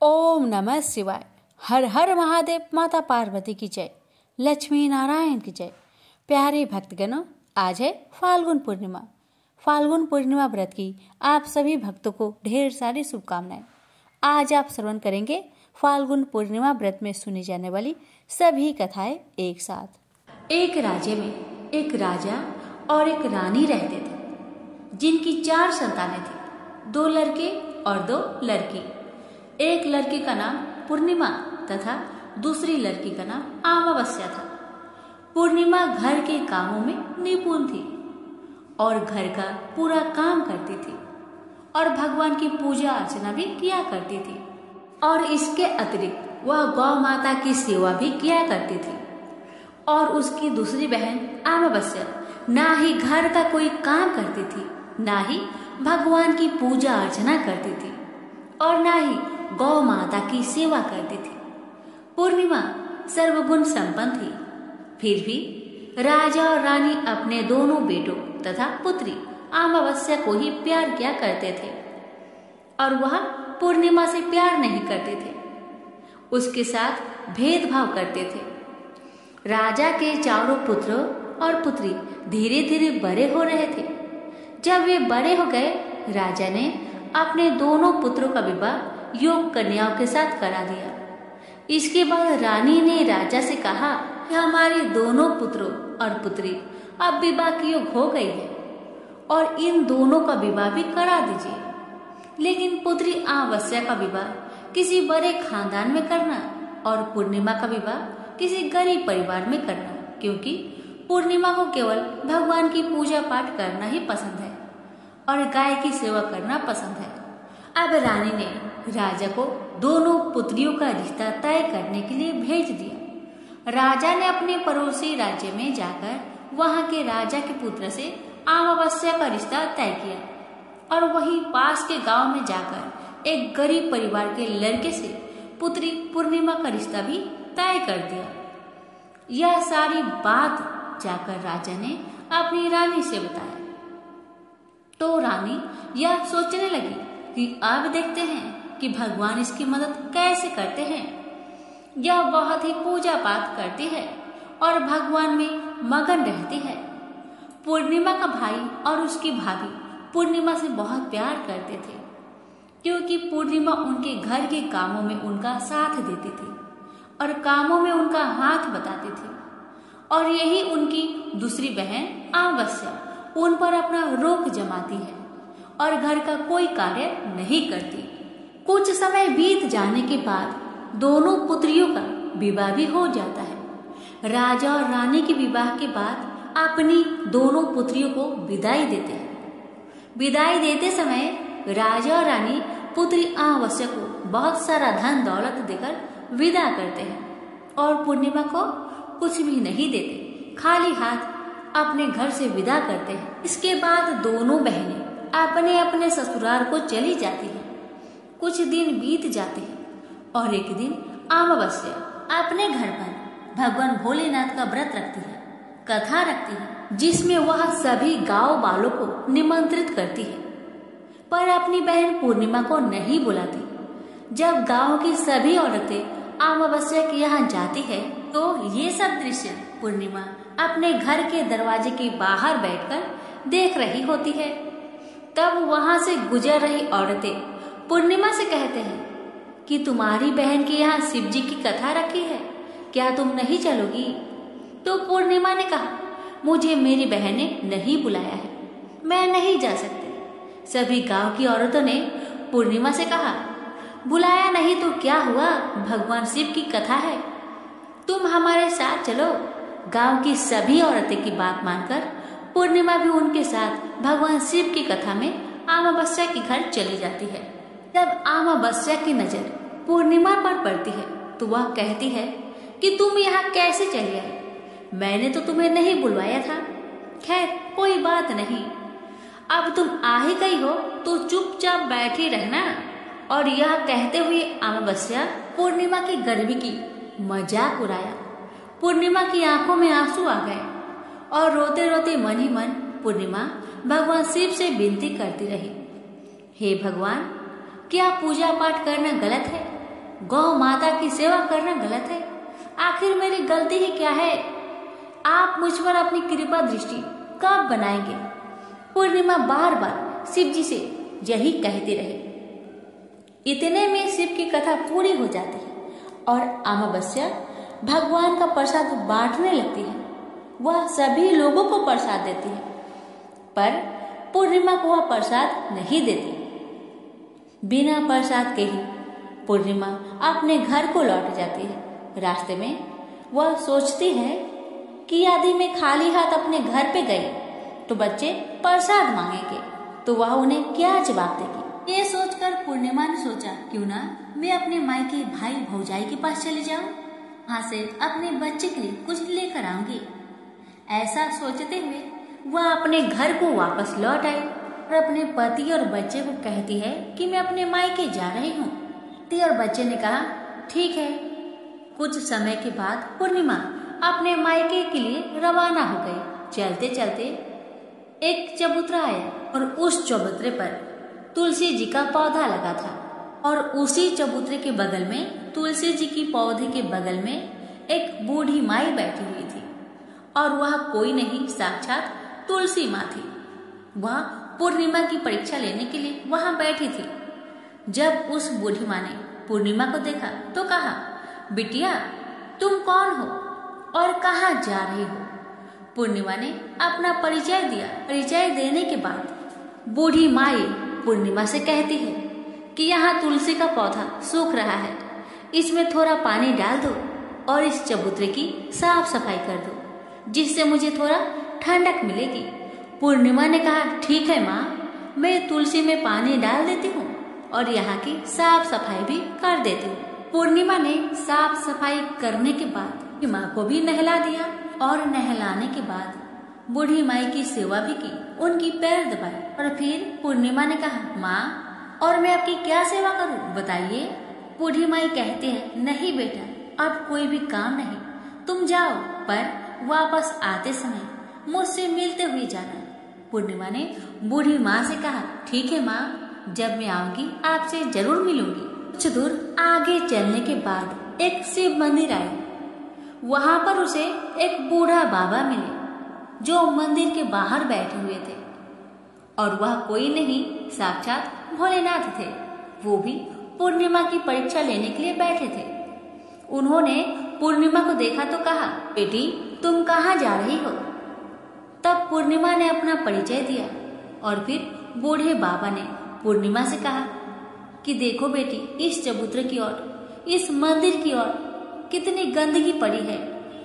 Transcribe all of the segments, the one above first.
ओम नमः शिवाय। हर हर महादेव। माता पार्वती की जय, लक्ष्मी नारायण की जय। प्यारे भक्तगणों, आज है फाल्गुन पूर्णिमा। फाल्गुन पूर्णिमा व्रत की आप सभी भक्तों को ढेर सारी शुभकामनाएं। आज आप श्रवण करेंगे फाल्गुन पूर्णिमा व्रत में सुनी जाने वाली सभी कथाएं एक साथ। एक राज्य में एक राजा और एक रानी रहते थे, जिनकी 4 संतानें थी, 2 लड़के और 2 लड़की। एक लड़की का नाम पूर्णिमा तथा दूसरी लड़की का नाम अमावस्या था। पूर्णिमा घर के कामों में निपुण थी और घर का पूरा काम करती थी और भगवान की पूजा अर्चना भी किया करती थी, और इसके अतिरिक्त वह गौ माता की सेवा भी किया करती थी। और उसकी दूसरी बहन अमावस्या ना ही घर का कोई काम करती थी, ना ही भगवान की पूजा अर्चना करती थी और ना ही गौ माता की सेवा करती थी। पूर्णिमा सर्वगुण संपन्न थी, फिर भी राजा और रानी अपने दोनों बेटों तथा पुत्री अमावस्या को ही प्यार किया करते थे और वह पूर्णिमा से प्यार नहीं करते थे, उसके साथ भेदभाव करते थे। राजा के चारों पुत्र और पुत्री धीरे धीरे बड़े हो रहे थे। जब वे बड़े हो गए, राजा ने अपने दोनों पुत्रों का विवाह योग कन्याओं के साथ करा दिया। इसके बाद रानी ने राजा से कहा कि हमारे दोनों पुत्रों और पुत्री अब विवाह की योग हो गई है और इन दोनों का विवाह भी करा दीजिए, लेकिन पुत्री अमावस्या का विवाह किसी बड़े खानदान में करना और पूर्णिमा का विवाह किसी गरीब परिवार में करना, क्योंकि पूर्णिमा को केवल भगवान की पूजा पाठ करना ही पसंद है और गाय की सेवा करना पसंद है। अब रानी ने राजा को दोनों पुत्रियों का रिश्ता तय करने के लिए भेज दिया। राजा ने अपने पड़ोसी राज्य में जाकर वहां के राजा के पुत्र से अमावस्या का रिश्ता तय किया और वहीं पास के गांव में जाकर एक गरीब परिवार के लड़के से पुत्री पूर्णिमा का रिश्ता भी तय कर दिया। यह सारी बात जाकर राजा ने अपनी रानी से बताया तो रानी यह सोचने लगी कि अब देखते हैं कि भगवान इसकी मदद कैसे करते हैं। यह बहुत ही पूजा पाठ करती है और भगवान में मगन रहती है। पूर्णिमा का भाई और उसकी भाभी पूर्णिमा से बहुत प्यार करते थे, क्योंकि पूर्णिमा उनके घर के कामों में उनका साथ देती थी और कामों में उनका हाथ बताती थी, और यही उनकी दूसरी बहन अमावस्या उन पर अपना रोक जमाती है और घर का कोई कार्य नहीं करती। कुछ समय बीत जाने के बाद दोनों पुत्रियों का विवाह भी हो जाता है। राजा और रानी के विवाह के बाद अपनी दोनों पुत्रियों को विदाई देते हैं। विदाई देते समय राजा और रानी पुत्री अमावस्या को बहुत सारा धन दौलत देकर विदा करते हैं और पूर्णिमा को कुछ भी नहीं देते, खाली हाथ अपने घर से विदा करते हैं। इसके बाद दोनों बहनें अपने अपने ससुराल को चली जाती है। कुछ दिन बीत जाते हैं और एक दिन अमावस्या अपने घर पर भगवान भोलेनाथ का व्रत रखती है, कथा रखती है, जिसमें वह सभी गांव वालों को निमंत्रित करती है, पर अपनी बहन पूर्णिमा को नहीं बुलाती। जब गांव की सभी औरतें अमावस्या के यहाँ जाती है तो ये सब दृश्य पूर्णिमा अपने घर के दरवाजे के बाहर बैठकर देख रही होती है। तब वहां से गुजर रही औरतें पूर्णिमा से कहते हैं कि तुम्हारी बहन के यहाँ शिव जी की कथा रखी है, क्या तुम नहीं चलोगी? तो पूर्णिमा ने कहा, मुझे मेरी बहन ने नहीं बुलाया है, मैं नहीं जा सकती। सभी गांव की औरतों ने पूर्णिमा से कहा, बुलाया नहीं तो क्या हुआ, भगवान शिव की कथा है, तुम हमारे साथ चलो। गांव की सभी औरतें की बात मानकर पूर्णिमा भी उनके साथ भगवान शिव की कथा में अमावस्या के घर चली जाती है। जब अमावस्या की नजर पूर्णिमा पर पड़ती है तो वह कहती है कि तुम यहाँ कैसे चली आई, मैंने तो तुम्हें नहीं बुलवाया था। खैर कोई बात नहीं, अब तुम आ ही गई हो तो चुपचाप बैठी रहना। और यह कहते हुए अमावस्या पूर्णिमा की गर्मी की मजाक उड़ाया। पूर्णिमा की आंखों में आंसू आ गए और रोते रोते मन ही मन पूर्णिमा भगवान शिव से विनती करती रही, हे भगवान, क्या पूजा पाठ करना गलत है? गौ माता की सेवा करना गलत है? आखिर मेरी गलती ही क्या है? आप मुझ पर अपनी कृपा दृष्टि कब बनाएंगे? पूर्णिमा बार बार शिव जी से यही कहती रही। इतने में शिव की कथा पूरी हो जाती है और अमावस्या भगवान का प्रसाद बांटने लगती है। वह सभी लोगों को प्रसाद देती है, पर पूर्णिमा को वह प्रसाद नहीं देती। बिना प्रसाद के ही पूर्णिमा अपने घर को लौट जाती है। रास्ते में वह सोचती है कि यदि मैं खाली हाथ अपने घर पे गई तो बच्चे प्रसाद मांगेंगे, तो वह उन्हें क्या जवाब देगी। ये सोचकर पूर्णिमा ने सोचा, क्यों ना मैं अपने मायके भाई भौजाई के पास चली जाऊं, वहां से अपने बच्चे के लिए कुछ लेकर आऊंगी। ऐसा सोचते हुए वह अपने घर को वापस लौट आई और अपने पति और बच्चे को कहती है कि मैं अपने मायके जा रही हूँ। पति और बच्चे ने कहा ठीक है। कुछ समय के बाद पूर्णिमा अपने मायके के लिए रवाना हो गई। चलते चलते एक चबूतरा आया और उस चबूतरे पर तुलसी जी का पौधा लगा था और उसी चबूतरे के बगल में, तुलसी जी की पौधे के बगल में एक बूढ़ी माई बैठी हुई थी और वह कोई नहीं, साक्षात तुलसी माँ थी। वह पूर्णिमा की परीक्षा लेने के लिए वहां बैठी थी। जब उस बूढ़ी माँ ने पूर्णिमा को देखा तो कहा, बिटिया तुम कौन हो और कहाँ जा रही हो? पूर्णिमा ने अपना परिचय दिया। परिचय देने के बाद बूढ़ी माई पूर्णिमा से कहती है कि यहाँ तुलसी का पौधा सूख रहा है, इसमें थोड़ा पानी डाल दो और इस चबूतरे की साफ सफाई कर दो, जिससे मुझे थोड़ा ठंडक मिलेगी। पूर्णिमा ने कहा ठीक है माँ, मैं तुलसी में पानी डाल देती हूँ और यहाँ की साफ सफाई भी कर देती हूँ। पूर्णिमा ने साफ सफाई करने के बाद माँ को भी नहला दिया और नहलाने के बाद बूढ़ी माई की सेवा भी की, उनकी पैर दबाए और फिर पूर्णिमा ने कहा, माँ और मैं आपकी क्या सेवा करूँ बताइए। बूढ़ी माई कहते हैं, नहीं बेटा अब कोई भी काम नहीं, तुम जाओ पर वापस आते समय मुझसे मिलते हुए जाना। पूर्णिमा ने बूढ़ी माँ से कहा, ठीक है माँ, जब मैं आऊंगी आपसे जरूर मिलूंगी। कुछ दूर आगे चलने के बाद एक शिव मंदिर आया। वहां पर उसे एक बूढ़ा बाबा मिले जो मंदिर के बाहर बैठे हुए थे और वह कोई नहीं, साक्षात भोलेनाथ थे। वो भी पूर्णिमा की परीक्षा लेने के लिए बैठे थे। उन्होंने पूर्णिमा को देखा तो कहा, बेटी तुम कहाँ जा रही हो? तब पूर्णिमा ने अपना परिचय दिया और फिर बूढ़े बाबा ने पूर्णिमा से कहा कि देखो बेटी, इस चबूतरे की ओर, इस मंदिर की ओर कितनी गंदगी पड़ी है,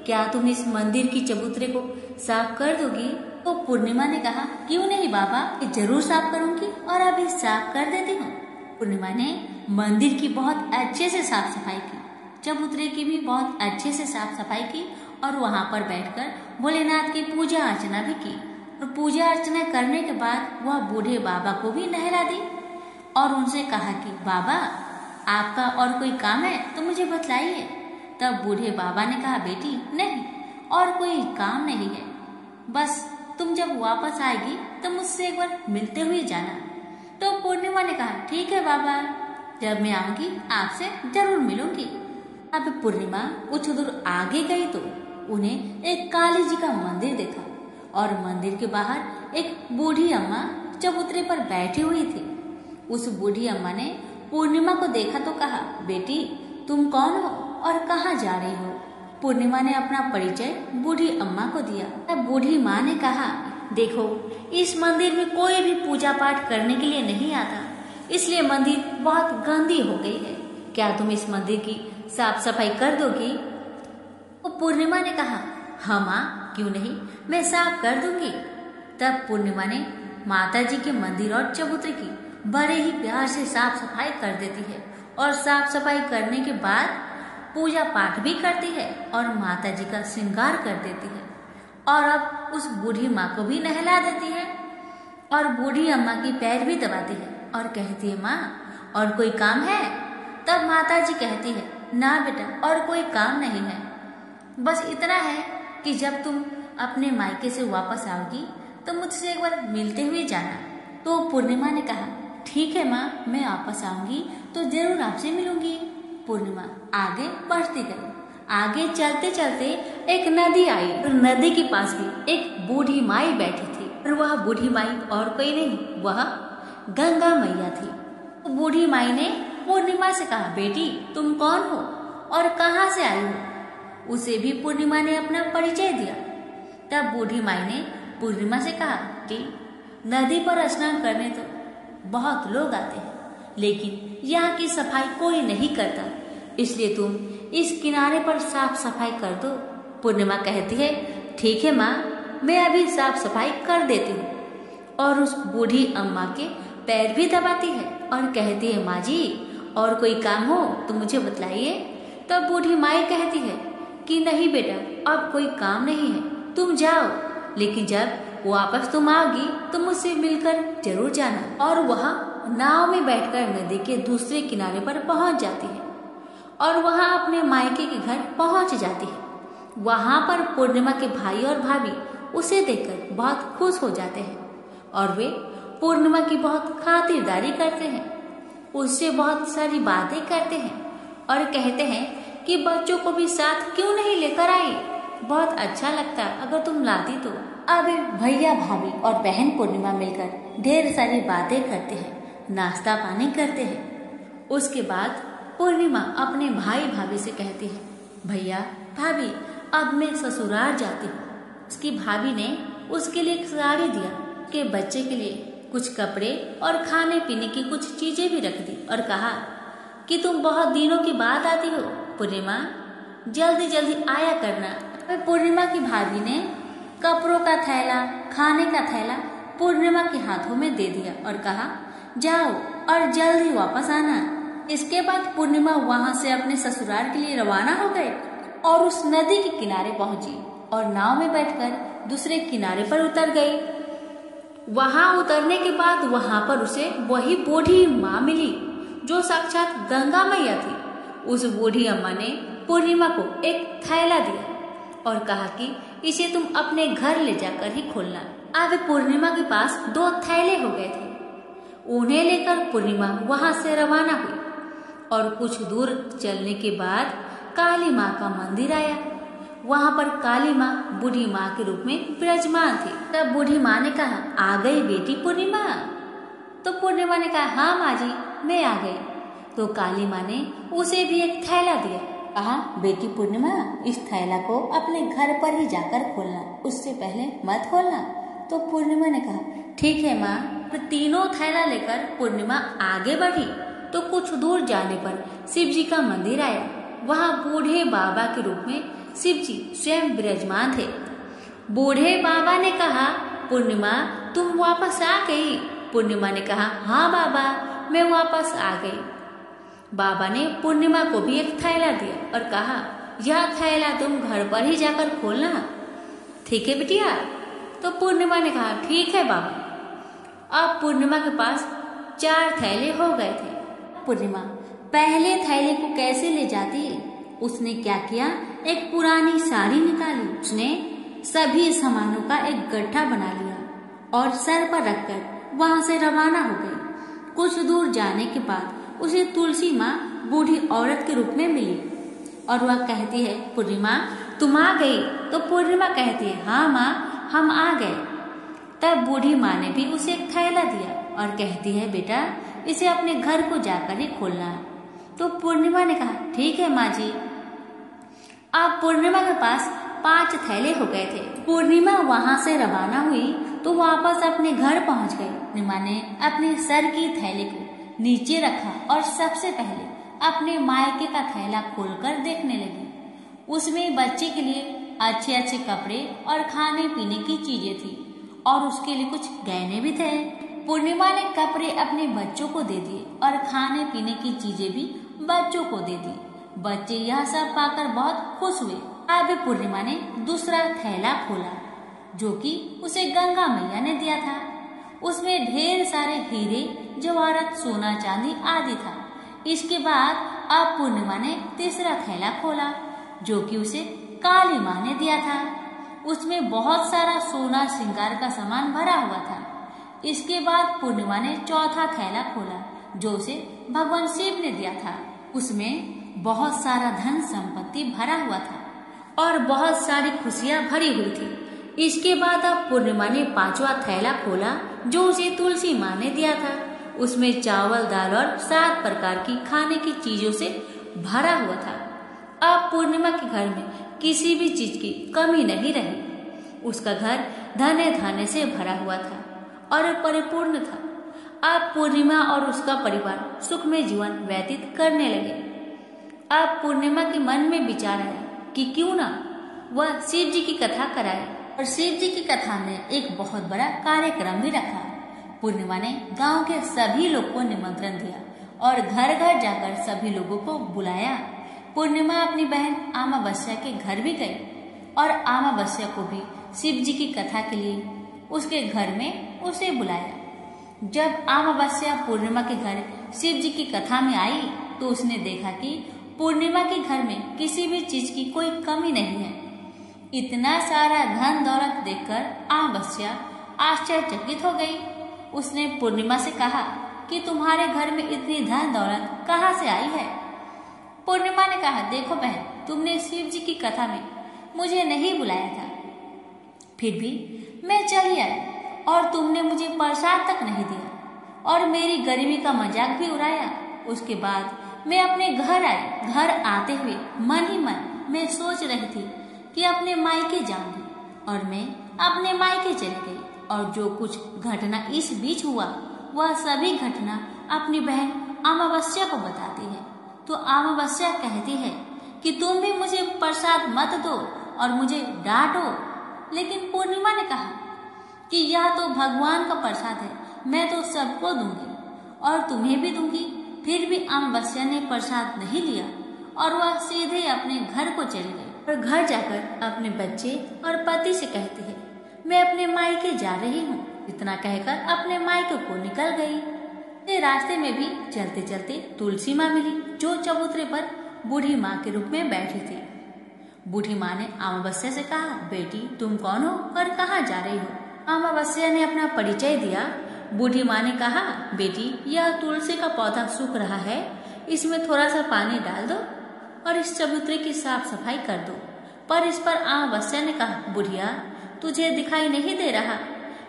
क्या तुम इस मंदिर की चबूतरे को साफ कर दोगी? तो पूर्णिमा ने कहा, क्यों नहीं बाबा, जरूर साफ करूंगी और अभी साफ कर देती हूँ। पूर्णिमा ने मंदिर की बहुत अच्छे से साफ सफाई की, चबूतरे की भी बहुत अच्छे से साफ सफाई की और वहां पर बैठकर भोलेनाथ की पूजा अर्चना भी की। और पूजा अर्चना करने के बाद वह बूढ़े बाबा को भी नहला दी और उनसे कहा कि बाबा आपका और कोई काम है तो मुझे बतलाइए। तब बूढ़े बाबा ने कहा, बेटी नहीं, और कोई काम नहीं है, बस तुम जब वापस आएगी तो मुझसे एक बार मिलते हुए जाना। तो पूर्णिमा ने कहा, ठीक है बाबा, जब मैं आऊंगी आपसे जरूर मिलूंगी। अब पूर्णिमा कुछ दूर आगे गई तो उन्हें एक काली जी का मंदिर देखा और मंदिर के बाहर एक बूढ़ी अम्मा चबूतरे पर बैठी हुई थी। उस बूढ़ी अम्मा ने पूर्णिमा को देखा तो कहा, बेटी तुम कौन हो और कहाँ जा रही हो? पूर्णिमा ने अपना परिचय बूढ़ी अम्मा को दिया। तब बूढ़ी माँ ने कहा, देखो इस मंदिर में कोई भी पूजा पाठ करने के लिए नहीं आता, इसलिए मंदिर बहुत गंदी हो गई है, क्या तुम इस मंदिर की साफ सफाई कर दोगी? तो पूर्णिमा ने कहा, हाँ माँ, क्यों नहीं, मैं साफ कर दूंगी। तब पूर्णिमा ने माता जी के मंदिर और चबूतरे की बड़े ही प्यार से साफ सफाई कर देती है और साफ सफाई करने के बाद पूजा पाठ भी करती है और माता जी का श्रृंगार कर देती है और अब उस बूढ़ी माँ को भी नहला देती है और बूढ़ी अम्मा की पैर भी दबाती है और कहती है, माँ और कोई काम है? तब माता जी कहती है, ना बेटा और कोई काम नहीं है, बस इतना है कि जब तुम अपने मायके से वापस आओगी तो मुझसे एक बार मिलते हुए जाना। तो पूर्णिमा ने कहा, ठीक है माँ, मैं वापस आऊंगी तो जरूर आपसे मिलूंगी। पूर्णिमा आगे बढ़ती गई। आगे चलते चलते एक नदी आई और नदी के पास भी एक बूढ़ी माई बैठी थी। और वह बूढ़ी माई और कोई नहीं, वह गंगा मैया थी। बूढ़ी माई ने पूर्णिमा से कहा, बेटी तुम कौन हो और कहाँ से आई हो? उसे भी पूर्णिमा ने अपना परिचय दिया। तब बूढ़ी माई ने पूर्णिमा से कहा कि नदी पर स्नान करने तो बहुत लोग आते हैं, लेकिन यहाँ की सफाई कोई नहीं करता, इसलिए तुम इस किनारे पर साफ सफाई कर दो। पूर्णिमा कहती है, ठीक है माँ, मैं अभी साफ सफाई कर देती हूँ। और उस बूढ़ी अम्मा के पैर भी दबाती है और कहती है, माँ जी और कोई काम हो तो मुझे बतलाइए। तब बूढ़ी माई कहती है कि नहीं बेटा, अब कोई काम नहीं है, तुम जाओ, लेकिन जब वापस तुम आओगी तो मुझसे मिलकर जरूर जाना। और वह नाव में बैठकर नदी के दूसरे किनारे पर पहुंच जाती है और वहां अपने मायके के घर पहुंच जाती है। वहां पर पूर्णिमा के भाई और भाभी उसे देखकर बहुत खुश हो जाते हैं और वे पूर्णिमा की बहुत खातिरदारी करते हैं, उससे बहुत सारी बातें करते हैं और कहते हैं कि बच्चों को भी साथ क्यों नहीं लेकर आई, बहुत अच्छा लगता अगर तुम लाती तो। अब भैया भाभी और बहन पूर्णिमा मिलकर ढेर सारी बातें करते हैं, नाश्ता पानी करते हैं। उसके बाद पूर्णिमा अपने भाई भाभी से कहती है, भैया भाभी अब मैं ससुराल जाती हूँ। उसकी भाभी ने उसके लिए एक साड़ी दिया, के बच्चे के लिए कुछ कपड़े और खाने पीने की कुछ चीजें भी रख दी और कहा कि तुम बहुत दिनों के बाद आती हो पूर्णिमा, जल्दी जल्दी आया करना। पूर्णिमा की भाभी ने कपड़ों का थैला, खाने का थैला पूर्णिमा के हाथों में दे दिया और कहा, जाओ और जल्दी वापस आना। इसके बाद पूर्णिमा वहां से अपने ससुराल के लिए रवाना हो गए और उस नदी के किनारे पहुंची और नाव में बैठकर दूसरे किनारे पर उतर गई। वहां उतरने के बाद वहां पर उसे वही बूढ़ी माँ मिली जो साक्षात गंगा मैया थी। उस बूढ़ी अम्मा ने पूर्णिमा को एक थैला दिया और कहा कि इसे तुम अपने घर ले जाकर ही खोलना। अब पूर्णिमा के पास 2 थैले हो गए थे। उन्हें लेकर पूर्णिमा वहां से रवाना हुई और कुछ दूर चलने के बाद काली माँ का मंदिर आया। वहां पर काली माँ बूढ़ी माँ के रूप में विराजमान थी। तब बूढ़ी माँ ने कहा, आ गई बेटी पूर्णिमा? तो पूर्णिमा ने कहा, हाँ माँ जी मैं आ गई। तो काली माँ ने उसे भी एक थैला दिया, कहा, बेटी पूर्णिमा इस थैला को अपने घर पर ही जाकर खोलना, उससे पहले मत खोलना। तो पूर्णिमा ने कहा, ठीक है माँ। तीनों थैला लेकर पूर्णिमा आगे बढ़ी तो कुछ दूर जाने पर शिव जी का मंदिर आया। वहाँ बूढ़े बाबा के रूप में शिव जी स्वयं विराजमान थे। बूढ़े बाबा ने कहा, पूर्णिमा तुम वापस आ गई? पूर्णिमा ने कहा, हाँ बाबा मैं वापस आ गई। बाबा ने पूर्णिमा को भी एक थैला दिया और कहा, यह थैला तुम घर पर ही जाकर खोलना, ठीक है बिटिया? तो पूर्णिमा ने कहा, ठीक है बाबा। अब पूर्णिमा के पास 4 थैले हो गए थे। पूर्णिमा पहले थैले को कैसे ले जाती? उसने क्या किया, एक पुरानी साड़ी निकाली, उसने सभी सामानों का एक गड्ढा बना लिया और सर पर रखकर वहां से रवाना हो गई। कुछ दूर जाने के बाद उसे तुलसी माँ बूढ़ी औरत के रूप में मिली और वह कहती है, पूर्णिमा तुम आ गई? तो पूर्णिमा कहती है, हाँ माँ हम आ गए। तब बूढ़ी माँ ने भी उसे एक थैला दिया और कहती है, बेटा इसे अपने घर को जाकर ही खोलना। तो पूर्णिमा ने कहा, ठीक है माँ जी। अब पूर्णिमा के पास 5 थैले हो गए थे। पूर्णिमा वहां से रवाना हुई तो वापस अपने घर पहुंच गई। पूर्णिमा ने अपने सर की थैले को नीचे रखा और सबसे पहले अपने मायके का थैला खोलकर देखने लगी। उसमें बच्चे के लिए अच्छे अच्छे कपड़े और खाने पीने की चीजें थी और उसके लिए कुछ गहने भी थे। पूर्णिमा ने कपड़े अपने बच्चों को दे दिए और खाने पीने की चीजें भी बच्चों को दे दी। बच्चे यह सब पाकर बहुत खुश हुए। अब पूर्णिमा ने दूसरा थैला खोला जो कि उसे गंगा मैया ने दिया था। उसमें ढेर सारे हीरे जवाहरात सोना चांदी आदि था। इसके बाद अब पूर्णिमा ने तीसरा थैला खोला जो कि उसे काली माँ ने दिया था। उसमें बहुत सारा सोना श्रृंगार का सामान भरा हुआ था। इसके बाद पूर्णिमा ने चौथा थैला खोला जो उसे भगवान शिव ने दिया था। उसमें बहुत सारा धन संपत्ति भरा हुआ था और बहुत सारी खुशियां भरी हुई थी। इसके बाद अब पूर्णिमा ने 5वां थैला खोला जो उसे तुलसी माँ ने दिया था। उसमें चावल, दाल और 7 प्रकार की खाने की चीजों से भरा हुआ था। अब पूर्णिमा के घर में किसी भी चीज की कमी नहीं रही। उसका घर धने धाने से भरा हुआ था और परिपूर्ण था। अब पूर्णिमा और उसका परिवार सुख में जीवन व्यतीत करने लगे। अब पूर्णिमा के मन में विचार आया कि क्यों ना वह शिव जी की कथा कराए और शिव जी की कथा में एक बहुत बड़ा कार्यक्रम भी रखा। पूर्णिमा ने गांव के सभी लोग को निमंत्रण दिया और घर घर जाकर सभी लोगों को बुलाया। पूर्णिमा अपनी बहन अमावस्या के घर भी गई और अमावस्या को भी शिव जी की कथा के लिए उसके घर में उसे बुलाया। जब अमावस्या पूर्णिमा के घर शिव जी की कथा में आई तो उसने देखा कि पूर्णिमा के घर में किसी भी चीज की कोई कमी नहीं है। इतना सारा धन दौलत देखकर अमावस्या आश्चर्यचकित हो गई। उसने पूर्णिमा से कहा कि तुम्हारे घर में इतनी धन दौलत कहाँ से आई है? पूर्णिमा ने कहा, देखो बहन, तुमने शिव जी की कथा में मुझे नहीं बुलाया था, फिर भी मैं चली आई और तुमने मुझे प्रसाद तक नहीं दिया और मेरी गरीबी का मजाक भी उड़ाया। उसके बाद मैं अपने घर आई। घर आते हुए मन ही मन मैं सोच रही थी कि अपने मायके जाऊंगी और मैं अपने मायके चली गई और जो कुछ घटना इस बीच हुआ वह सभी घटना अपनी बहन अमावस्या को बताती है। तो अमावस्या कहती है कि तुम भी मुझे प्रसाद मत दो और मुझे डांटो। लेकिन पूर्णिमा ने कहा कि यह तो भगवान का प्रसाद है, मैं तो सबको दूंगी और तुम्हें भी दूंगी। फिर भी अमावस्या ने प्रसाद नहीं लिया और वह सीधे अपने घर को चली गई और घर जाकर अपने बच्चे और पति से कहती है, मैं अपने मायके जा रही हूँ। इतना कहकर अपने मायके को निकल गई। रास्ते में भी चलते चलते तुलसी माँ मिली जो चबूतरे पर बूढ़ी माँ के रूप में बैठी थी। बूढ़ी माँ ने अमावस्या से कहा, बेटी तुम कौन हो और कहाँ जा रही हो? अमावस्या ने अपना परिचय दिया। बूढ़ी माँ ने कहा, बेटी यह तुलसी का पौधा सूख रहा है, इसमें थोड़ा सा पानी डाल दो और इस चबूतरे की साफ सफाई कर दो। पर इस पर अमावस्या ने कहा, बुढ़िया तुझे दिखाई नहीं दे रहा,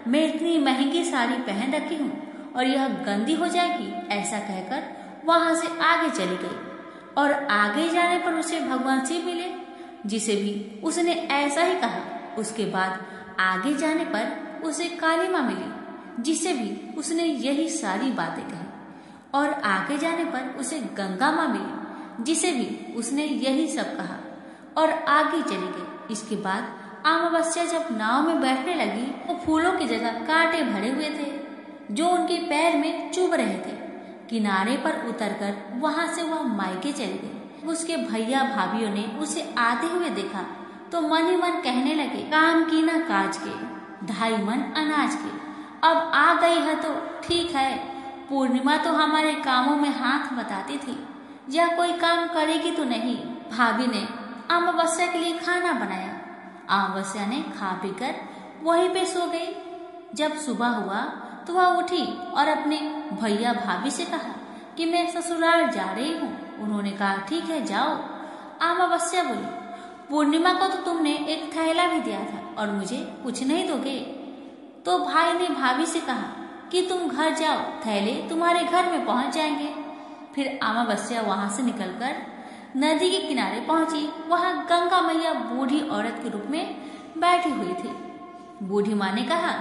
मैं इतनी महंगी साड़ी पहन रखी हूँ और यह गंदी हो जाएगी। ऐसा कहकर वहां से आगे चली गई और आगे जाने पर उसे भगवान शिव मिले जिसे भी उसने ऐसा ही कहा। उसके बाद आगे जाने पर उसे काली माँ मिली जिसे भी उसने यही सारी बातें कही और आगे जाने पर उसे गंगा माँ मिली जिसे भी उसने यही सब कहा और आगे चली गई। इसके बाद अमावस्या जब नाव में बैठने लगी तो फूलों की जगह कांटे भरे हुए थे जो उनके पैर में चुभ रहे थे। किनारे पर उतरकर वहां से वह मायके चली गई। उसके भैया भाभीियों ने उसे आते हुए देखा तो मन ही मन कहने लगे, काम की ना काज के, 2.5 मन अनाज के। अब आ गई है तो ठीक है, पूर्णिमा तो हमारे कामों में हाथ बताती थी, यह कोई काम करेगी तो नहीं। भाभी ने अमावस्या के लिए खाना बनाया। अमावस्या ने खा पीकर वहीं पे सो गई। जब सुबह हुआ तो वह उठी और अपने भैया भाभी से कहा कि मैं ससुराल जा रही हूँ। उन्होंने कहा, ठीक है जाओ। अमावस्या बोली, पूर्णिमा को तो तुमने एक थैला भी दिया था और मुझे कुछ नहीं दोगे? तो भाई ने भाभी से कहा कि तुम घर जाओ, थैले तुम्हारे घर में पहुंच जाएंगे। फिर अमावस्या वहां से निकलकर नदी के किनारे पहुंची। वहां गंगा मैया बूढ़ी औरत के रूप में बैठी हुई थी। बूढ़ी माँ ने कहा,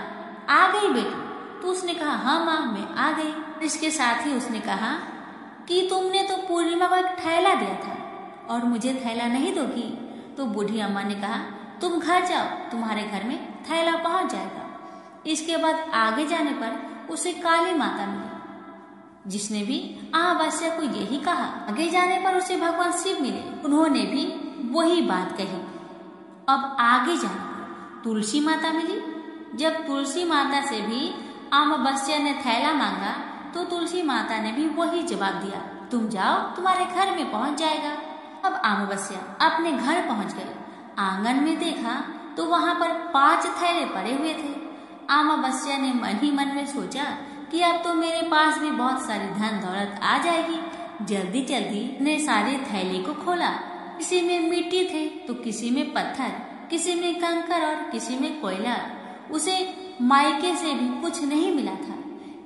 आ गई बेटी? तो उसने कहा, हाँ माँ मैं आ गई। इसके साथ ही उसने कहा कि तुमने तो पूर्णिमा को एक थैला दिया था और मुझे थैला नहीं दोगी? तो बूढ़ी अम्मा ने कहा, तुम घर जाओ, तुम्हारे घर में थैला पहुंच जाएगा। इसके बाद आगे जाने पर उसे काली माता मिली जिसने भी अमावस्या को यही कहा। आगे जाने पर उसे भगवान शिव मिले, उन्होंने भी वही बात कही। अब आगे जाने पर तुलसी माता मिली। जब तुलसी माता से भी अमावस्या ने थैला मांगा तो तुलसी माता ने भी वही जवाब दिया, तुम जाओ, तुम्हारे घर में पहुंच जाएगा। अब अमावस्या अपने घर पहुंच गई। आंगन में देखा तो वहां पर 5 थैले पड़े हुए थे। अमावस्या ने मन ही मन में सोचा कि अब तो मेरे पास भी बहुत सारी धन दौलत आ जाएगी, जल्दी जल्दी ने सारे थैले को खोला। किसी में मिट्टी थे तो किसी में पत्थर, किसी में कंकड़ और किसी में कोयला। उसे मायके से भी कुछ नहीं मिला था,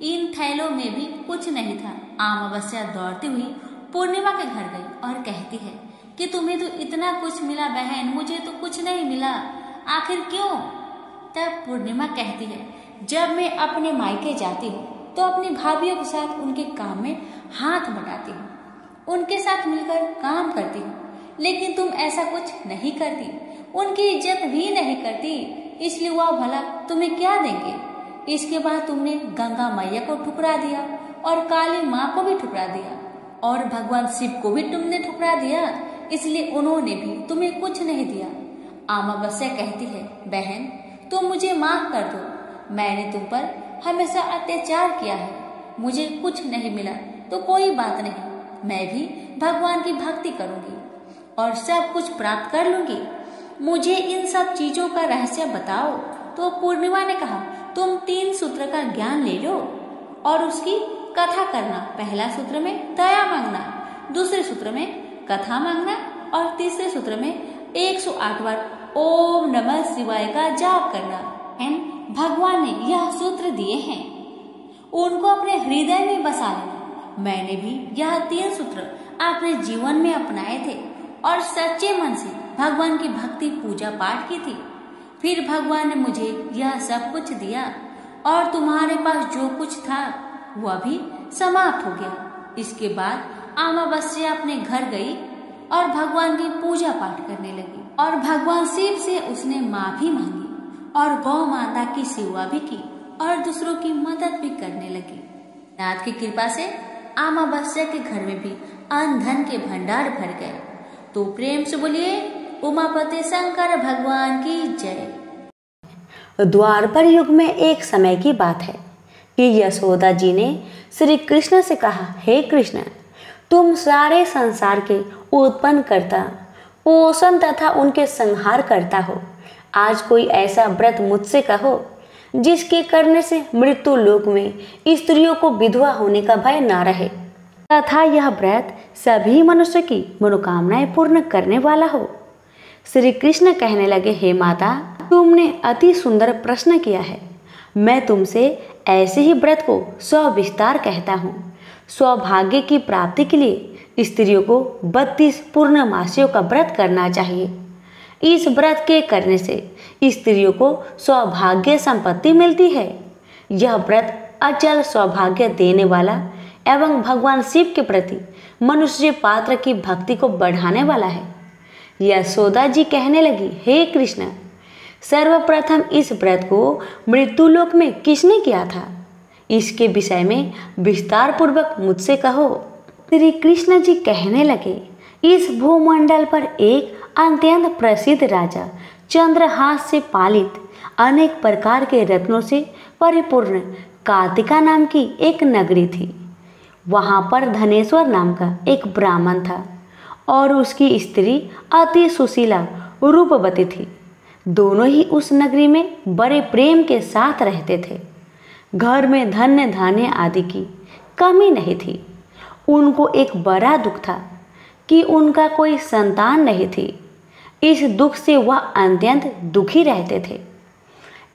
इन थैलों में भी कुछ नहीं था। अमावस्या दौड़ती हुई पूर्णिमा के घर गई और कहती है कि तुम्हें तो इतना कुछ मिला बहन, मुझे तो कुछ नहीं मिला, आखिर क्यों? तब पूर्णिमा कहती है, जब मैं अपने मायके जाती हूँ तो अपनी भाभीयों के साथ उनके काम में हाथ बटाती हूँ, उनके साथ मिलकर काम करती हूँ, लेकिन तुम ऐसा कुछ नहीं करती, उनकी इज्जत भी नहीं करती, इसलिए वह भला तुम्हें क्या देंगे? इसके बाद तुमने गंगा मैया को ठुकरा दिया और काली माँ को भी ठुकरा दिया और भगवान शिव को भी तुमने ठुकरा दिया, इसलिए उन्होंने भी तुम्हें कुछ नहीं दिया। अमावस्या कहती है, बहन तुम मुझे माफ कर दो, मैंने तुम पर हमेशा अत्याचार किया है, मुझे कुछ नहीं मिला तो कोई बात नहीं, मैं भी भगवान की भक्ति करूंगी और सब कुछ प्राप्त कर लूंगी, मुझे इन सब चीजों का रहस्य बताओ। तो पूर्णिमा ने कहा, तुम 3 सूत्र का ज्ञान ले लो और उसकी कथा करना। पहला सूत्र में दया मांगना, दूसरे सूत्र में कथा मांगना और तीसरे सूत्र में 108 बार ओम नमः शिवाय का जाप करना। भगवान ने यह सूत्र दिए हैं, उनको अपने हृदय में बसा लेना। मैंने भी यह 3 सूत्र अपने जीवन में अपनाए थे और सच्चे मन से भगवान की भक्ति पूजा पाठ की थी। फिर भगवान ने मुझे यह सब कुछ दिया और तुम्हारे पास जो कुछ था वह भी समाप्त हो गया। इसके बाद अमावस्या अपने घर गई और भगवान की पूजा पाठ करने लगी और भगवान शिव से उसने माफी मांगी और गौ माता की सेवा भी की और दूसरों की मदद भी करने लगी। नाथ की कृपा से अमावस्या के घर में भी अन्न धन के भंडार भर गए। तो प्रेम से बोलिए उमापति शंकर भगवान की जय। द्वापर युग में एक समय की बात है कि यशोदा जी ने श्री कृष्ण से कहा, हे कृष्ण, तुम सारे संसार के उत्पन्न करता, पोषण तथा उनके संहार करता हो। आज कोई ऐसा व्रत मुझसे कहो जिसके करने से मृत्यु लोक में स्त्रियों को विधवा होने का भय न रहे तथा यह व्रत सभी मनुष्य की मनोकामनाएं पूर्ण करने वाला हो। श्री कृष्ण कहने लगे, हे माता, तुमने अति सुंदर प्रश्न किया है। मैं तुमसे ऐसे ही व्रत को सविस्तार कहता हूँ। सौभाग्य की प्राप्ति के लिए स्त्रियों को 32 पूर्णमासियों का व्रत करना चाहिए। इस व्रत के करने से स्त्रियों को सौभाग्य संपत्ति मिलती है। यह व्रत अचल सौभाग्य देने वाला एवं भगवान शिव के प्रति मनुष्य पात्र की भक्ति को बढ़ाने वाला है। यशोदा जी कहने लगी, हे कृष्ण, सर्वप्रथम इस व्रत को मृत्युलोक में किसने किया था? इसके विषय में विस्तार पूर्वक मुझसे कहो। श्री कृष्ण जी कहने लगे, इस भूमंडल पर एक अत्यंत प्रसिद्ध राजा चंद्रहास से पालित अनेक प्रकार के रत्नों से परिपूर्ण कार्तिका नाम की एक नगरी थी। वहाँ पर धनेश्वर नाम का एक ब्राह्मण था और उसकी स्त्री अति सुशीला रूपवती थी। दोनों ही उस नगरी में बड़े प्रेम के साथ रहते थे। घर में धन्य धान्य आदि की कमी नहीं थी। उनको एक बड़ा दुख था कि उनका कोई संतान नहीं थी। इस दुख से वह अत्यंत दुखी रहते थे।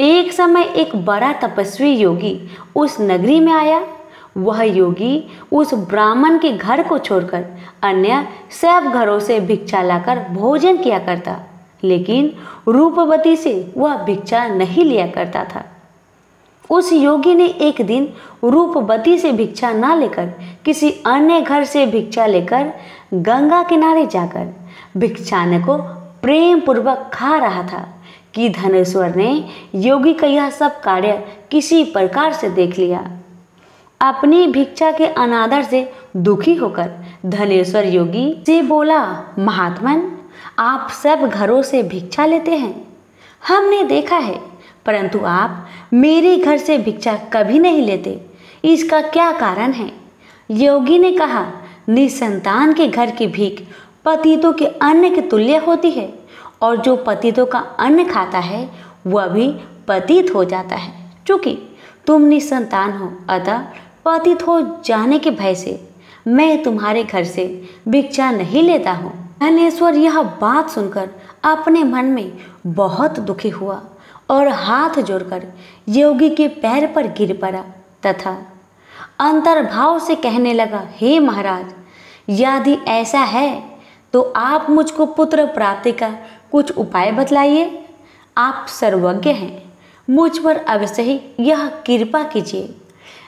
एक समय एक बड़ा तपस्वी योगी उस नगरी में आया। वह योगी उस ब्राह्मण के घर को छोड़कर अन्य सब घरों से भिक्षा लाकर भोजन किया करता, लेकिन रूपवती से वह भिक्षा नहीं लिया करता था। उस योगी ने एक दिन रूपवती से भिक्षा ना लेकर किसी अन्य घर से भिक्षा लेकर गंगा किनारे जाकर भिक्षान्न को प्रेम पूर्वक खा रहा था कि धनेश्वर ने योगी का यह सब कार्य किसी प्रकार से देख लिया। अपनी भिक्षा के अनादर से दुखी होकर धनेश्वर योगी से बोला, महात्मन, आप सब घरों से भिक्षा लेते हैं, हमने देखा है, परंतु आप मेरे घर से भिक्षा कभी नहीं लेते, इसका क्या कारण है? योगी ने कहा, निसंतान के घर की भीख पतितों के अन्न के तुल्य होती है और जो पतितों का अन्न खाता है वह भी पतित हो जाता है। चूँकि तुम निसंतान हो, अतः पतित हो जाने के भय से मैं तुम्हारे घर से भिक्षा नहीं लेता हूँ। धनेश्वर यह बात सुनकर अपने मन में बहुत दुखी हुआ और हाथ जोड़कर योगी के पैर पर गिर पड़ा तथा अंतर्भाव से कहने लगा, हे महाराज, यदि ऐसा है तो आप मुझको पुत्र प्राप्ति का कुछ उपाय बतलाइए। आप सर्वज्ञ हैं, मुझ पर अवश्य ही यह कृपा कीजिए।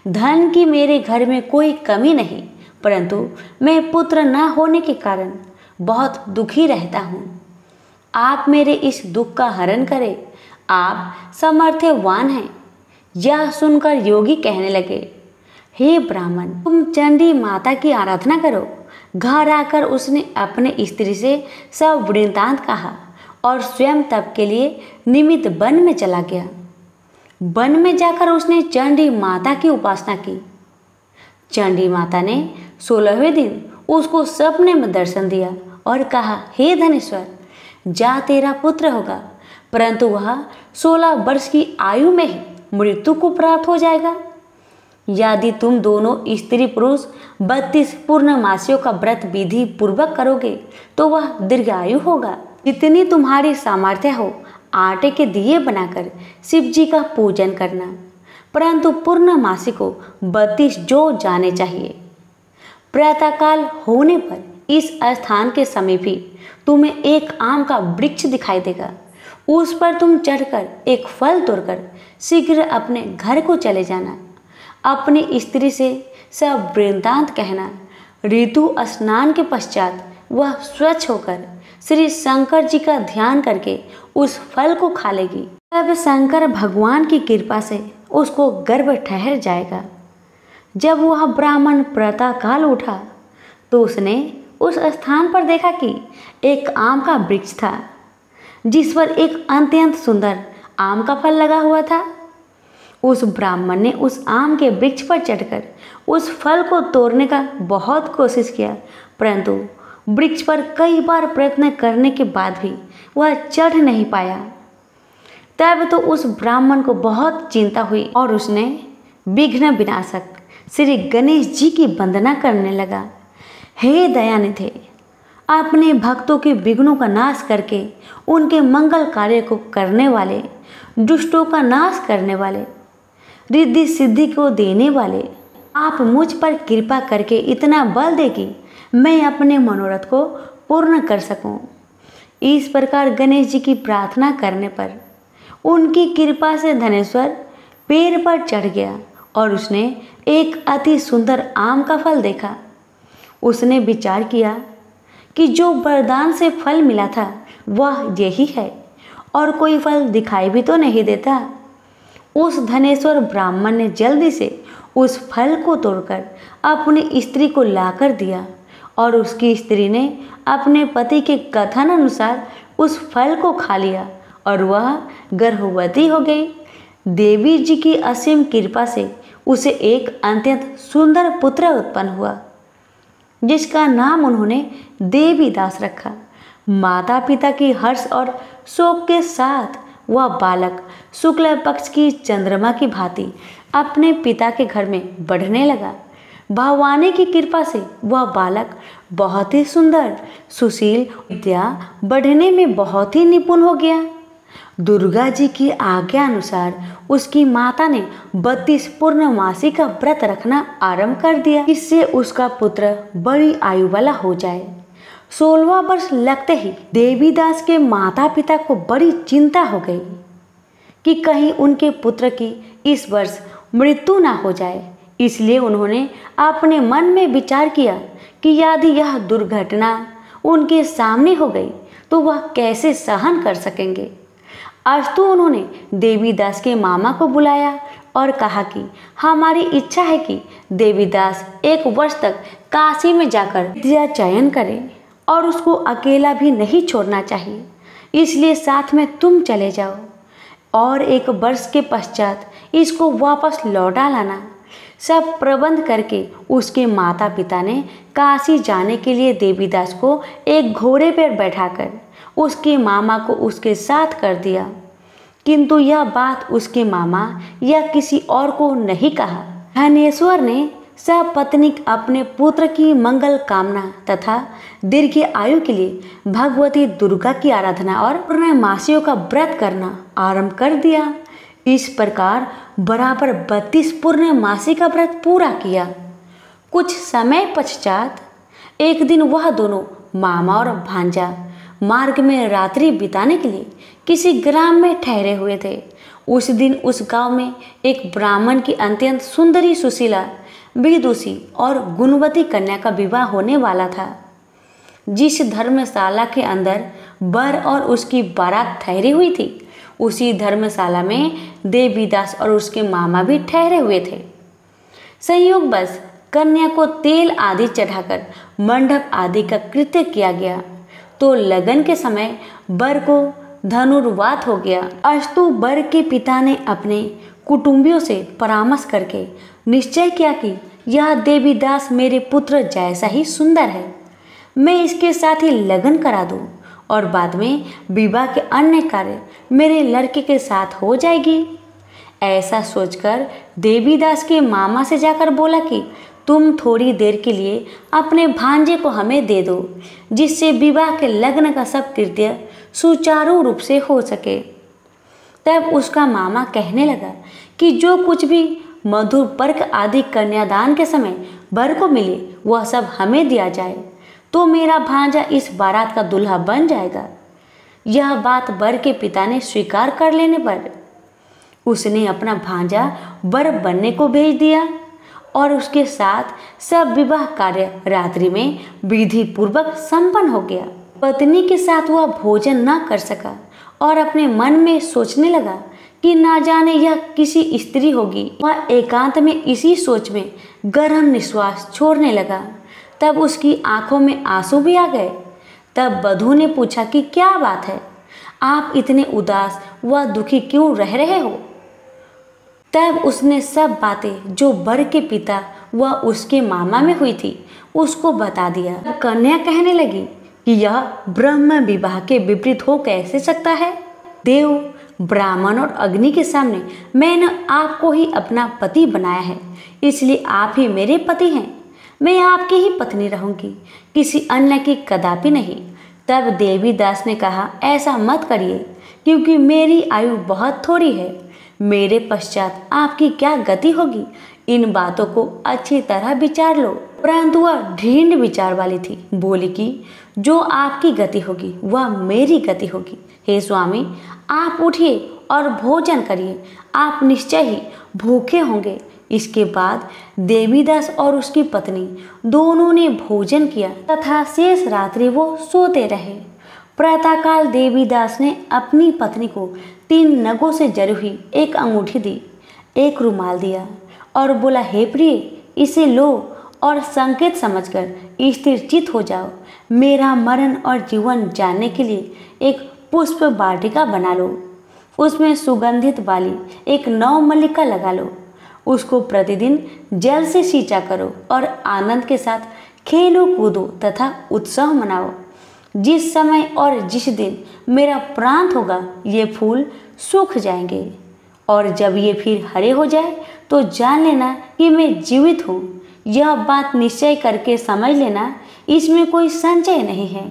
धन की मेरे घर में कोई कमी नहीं, परंतु मैं पुत्र न होने के कारण बहुत दुखी रहता हूँ। आप मेरे इस दुख का हरण करें, आप सामर्थ्यवान हैं। यह सुनकर योगी कहने लगे, हे ब्राह्मण, तुम चंडी माता की आराधना करो। घर आकर उसने अपने स्त्री से सब वृत्तांत कहा और स्वयं तप के लिए निमित्त वन में चला गया। वन में जाकर उसने चंडी माता की उपासना की। चंडी माता ने 16वें दिन उसको सपने में दर्शन दिया और कहा, हे धनेश्वर, जा तेरा पुत्र होगा, परंतु वह 16 वर्ष की आयु में ही मृत्यु को प्राप्त हो जाएगा। यदि तुम दोनों स्त्री पुरुष 32 पूर्णमासियों का व्रत विधि पूर्वक करोगे तो वह दीर्घायु होगा। जितनी तुम्हारी सामर्थ्य हो, आटे के दिए बनाकर शिव जी का पूजन करना, परंतु पूर्णमासी को 32 जो जाने चाहिए। प्रातःकाल होने पर इस स्थान के समीप ही तुम्हें एक आम का वृक्ष दिखाई देगा। उस पर तुम चढ़कर एक फल तोड़कर शीघ्र अपने घर को चले जाना। अपनी स्त्री से सब वृत्तांत कहना। ऋतु स्नान के पश्चात वह स्वच्छ होकर श्री शंकर जी का ध्यान करके उस फल को खा लेगी। तब शंकर भगवान की कृपा से उसको गर्भ ठहर जाएगा। जब वह ब्राह्मण प्रातःकाल उठा तो उसने उस स्थान पर देखा कि एक आम का वृक्ष था, जिस पर एक अत्यंत सुंदर आम का फल लगा हुआ था। उस ब्राह्मण ने उस आम के वृक्ष पर चढ़कर उस फल को तोड़ने का बहुत कोशिश किया, परंतु वृक्ष पर कई बार प्रयत्न करने के बाद भी वह चढ़ नहीं पाया। तब तो उस ब्राह्मण को बहुत चिंता हुई और उसने विघ्न विनाशक श्री गणेश जी की वंदना करने लगा। हे दयानिधे, अपने भक्तों के विघ्नों का नाश करके उनके मंगल कार्य को करने वाले, दुष्टों का नाश करने वाले, रिद्धि सिद्धि को देने वाले, आप मुझ पर कृपा करके इतना बल दे कि मैं अपने मनोरथ को पूर्ण कर सकूं। इस प्रकार गणेश जी की प्रार्थना करने पर उनकी कृपा से धनेश्वर पेड़ पर चढ़ गया और उसने एक अति सुंदर आम का फल देखा। उसने विचार किया कि जो वरदान से फल मिला था वह यही है और कोई फल दिखाई भी तो नहीं देता। उस धनेश्वर ब्राह्मण ने जल्दी से उस फल को तोड़कर अपनी स्त्री को लाकर दिया और उसकी स्त्री ने अपने पति के कथन अनुसार उस फल को खा लिया और वह गर्भवती हो गई। देवी जी की असीम कृपा से उसे एक अत्यंत सुंदर पुत्र उत्पन्न हुआ, जिसका नाम उन्होंने देवीदास रखा। माता पिता की हर्ष और शोक के साथ वह बालक शुक्ल पक्ष की चंद्रमा की भांति अपने पिता के घर में बढ़ने लगा। भगवान की कृपा से वह बालक बहुत ही सुंदर, सुशील, विद्या बढ़ने में बहुत ही निपुण हो गया। दुर्गा जी की आज्ञा अनुसार उसकी माता ने 32 पूर्णमासी का व्रत रखना आरंभ कर दिया, इससे उसका पुत्र बड़ी आयु वाला हो जाए। 16वां वर्ष लगते ही देवीदास के माता पिता को बड़ी चिंता हो गई कि कहीं उनके पुत्र की इस वर्ष मृत्यु ना हो जाए। इसलिए उन्होंने अपने मन में विचार किया कि यदि यह दुर्घटना उनके सामने हो गई तो वह कैसे सहन कर सकेंगे। अस्तु उन्होंने देवीदास के मामा को बुलाया और कहा कि हमारी इच्छा है कि देवीदास 1 वर्ष तक काशी में जाकर विद्या चयन करे और उसको अकेला भी नहीं छोड़ना चाहिए, इसलिए साथ में तुम चले जाओ और 1 वर्ष के पश्चात इसको वापस लौटा लाना। सब प्रबंध करके उसके माता पिता ने काशी जाने के लिए देवीदास को एक घोड़े पर बैठाकर उसके मामा को उसके साथ कर दिया, किंतु यह बात उसके मामा या किसी और को नहीं कहा। धनेश्वर ने सपत्नीक अपने पुत्र की मंगल कामना तथा दीर्घ आयु के लिए भगवती दुर्गा की आराधना और पूर्णमासियों का व्रत करना आरंभ कर दिया। इस प्रकार बराबर 32 पूर्णमासी का व्रत पूरा किया। कुछ समय पश्चात एक दिन वह दोनों मामा और भांजा मार्ग में रात्रि बिताने के लिए किसी ग्राम में ठहरे हुए थे। उस दिन उस गांव में एक ब्राह्मण की अत्यंत सुंदरी, सुशीला, विदुषी और गुणवती कन्या का विवाह होने वाला था। जिस धर्मशाला के अंदर वर और उसकी बारात ठहरी हुई थी, उसी धर्मशाला में देवीदास और उसके मामा भी ठहरे हुए थे। संयोगवश कन्या को तेल आदि चढ़ाकर मंडप आदि का कृत्य किया गया तो लगन के समय वर को धनुर्वात हो गया। अस्तु वर के पिता ने अपने कुटुंबियों से परामर्श करके निश्चय किया कि यह देवीदास मेरे पुत्र जैसा ही सुंदर है, मैं इसके साथ ही लगन करा दूं और बाद में विवाह के अन्य कार्य मेरे लड़के के साथ हो जाएगी। ऐसा सोचकर देवीदास के मामा से जाकर बोला कि तुम थोड़ी देर के लिए अपने भांजे को हमें दे दो, जिससे विवाह के लग्न का सब कृत्य सुचारू रूप से हो सके। तब उसका मामा कहने लगा कि जो कुछ भी मधुर पर्क आदि कन्यादान के समय वर को मिले वह सब हमें दिया जाए, तो मेरा भांजा इस बारात का दूल्हा बन जाएगा। यह बात वर के पिता ने स्वीकार कर लेने पर उसने अपना भांजा वर बनने को भेज दिया और उसके साथ सब विवाह कार्य रात्रि में विधि पूर्वक संपन्न हो गया। पत्नी के साथ वह भोजन न कर सका और अपने मन में सोचने लगा कि ना जाने यह किसी स्त्री होगी। वह एकांत में इसी सोच में गहन निश्वास छोड़ने लगा। तब उसकी आंखों में आंसू भी आ गए। तब वधू ने पूछा कि क्या बात है, आप इतने उदास व दुखी क्यों रह रहे हो? तब उसने सब बातें जो वर के पिता व उसके मामा में हुई थी उसको बता दिया। कन्या कहने लगी कि यह ब्रह्म विवाह के विपरीत हो कैसे सकता है? देव, ब्राह्मण और अग्नि के सामने मैंने आपको ही अपना पति बनाया है, इसलिए आप ही मेरे पति हैं। मैं आपकी ही पत्नी रहूंगी, किसी अन्य की कदापि नहीं। तब देवीदास ने कहा, ऐसा मत करिए, क्योंकि मेरी आयु बहुत थोड़ी है। मेरे पश्चात आपकी क्या गति होगी, इन बातों को अच्छी तरह विचार लो। परंतु वह ढींढ विचार वाली थी। बोली कि जो आपकी गति होगी वह मेरी गति होगी। हे स्वामी, आप उठिए और भोजन करिए, आप निश्चय ही भूखे होंगे। इसके बाद देवीदास और उसकी पत्नी दोनों ने भोजन किया तथा शेष रात्रि वो सोते रहे। प्रातःकाल देवीदास ने अपनी पत्नी को 3 नगों से जरी हुई एक अंगूठी दी, एक रुमाल दिया और बोला, हे प्रिय, इसे लो और संकेत समझकर स्थिरचित हो जाओ। मेरा मरण और जीवन जानने के लिए एक पुष्प वाटिका बना लो, उसमें सुगंधित वाली एक नवमल्लिका लगा लो, उसको प्रतिदिन जल से सींचा करो और आनंद के साथ खेलो कूदो तथा उत्सव मनाओ। जिस समय और जिस दिन मेरा प्रांत होगा ये फूल सूख जाएंगे और जब ये फिर हरे हो जाए तो जान लेना कि मैं जीवित हूँ। यह बात निश्चय करके समझ लेना, इसमें कोई संशय नहीं है।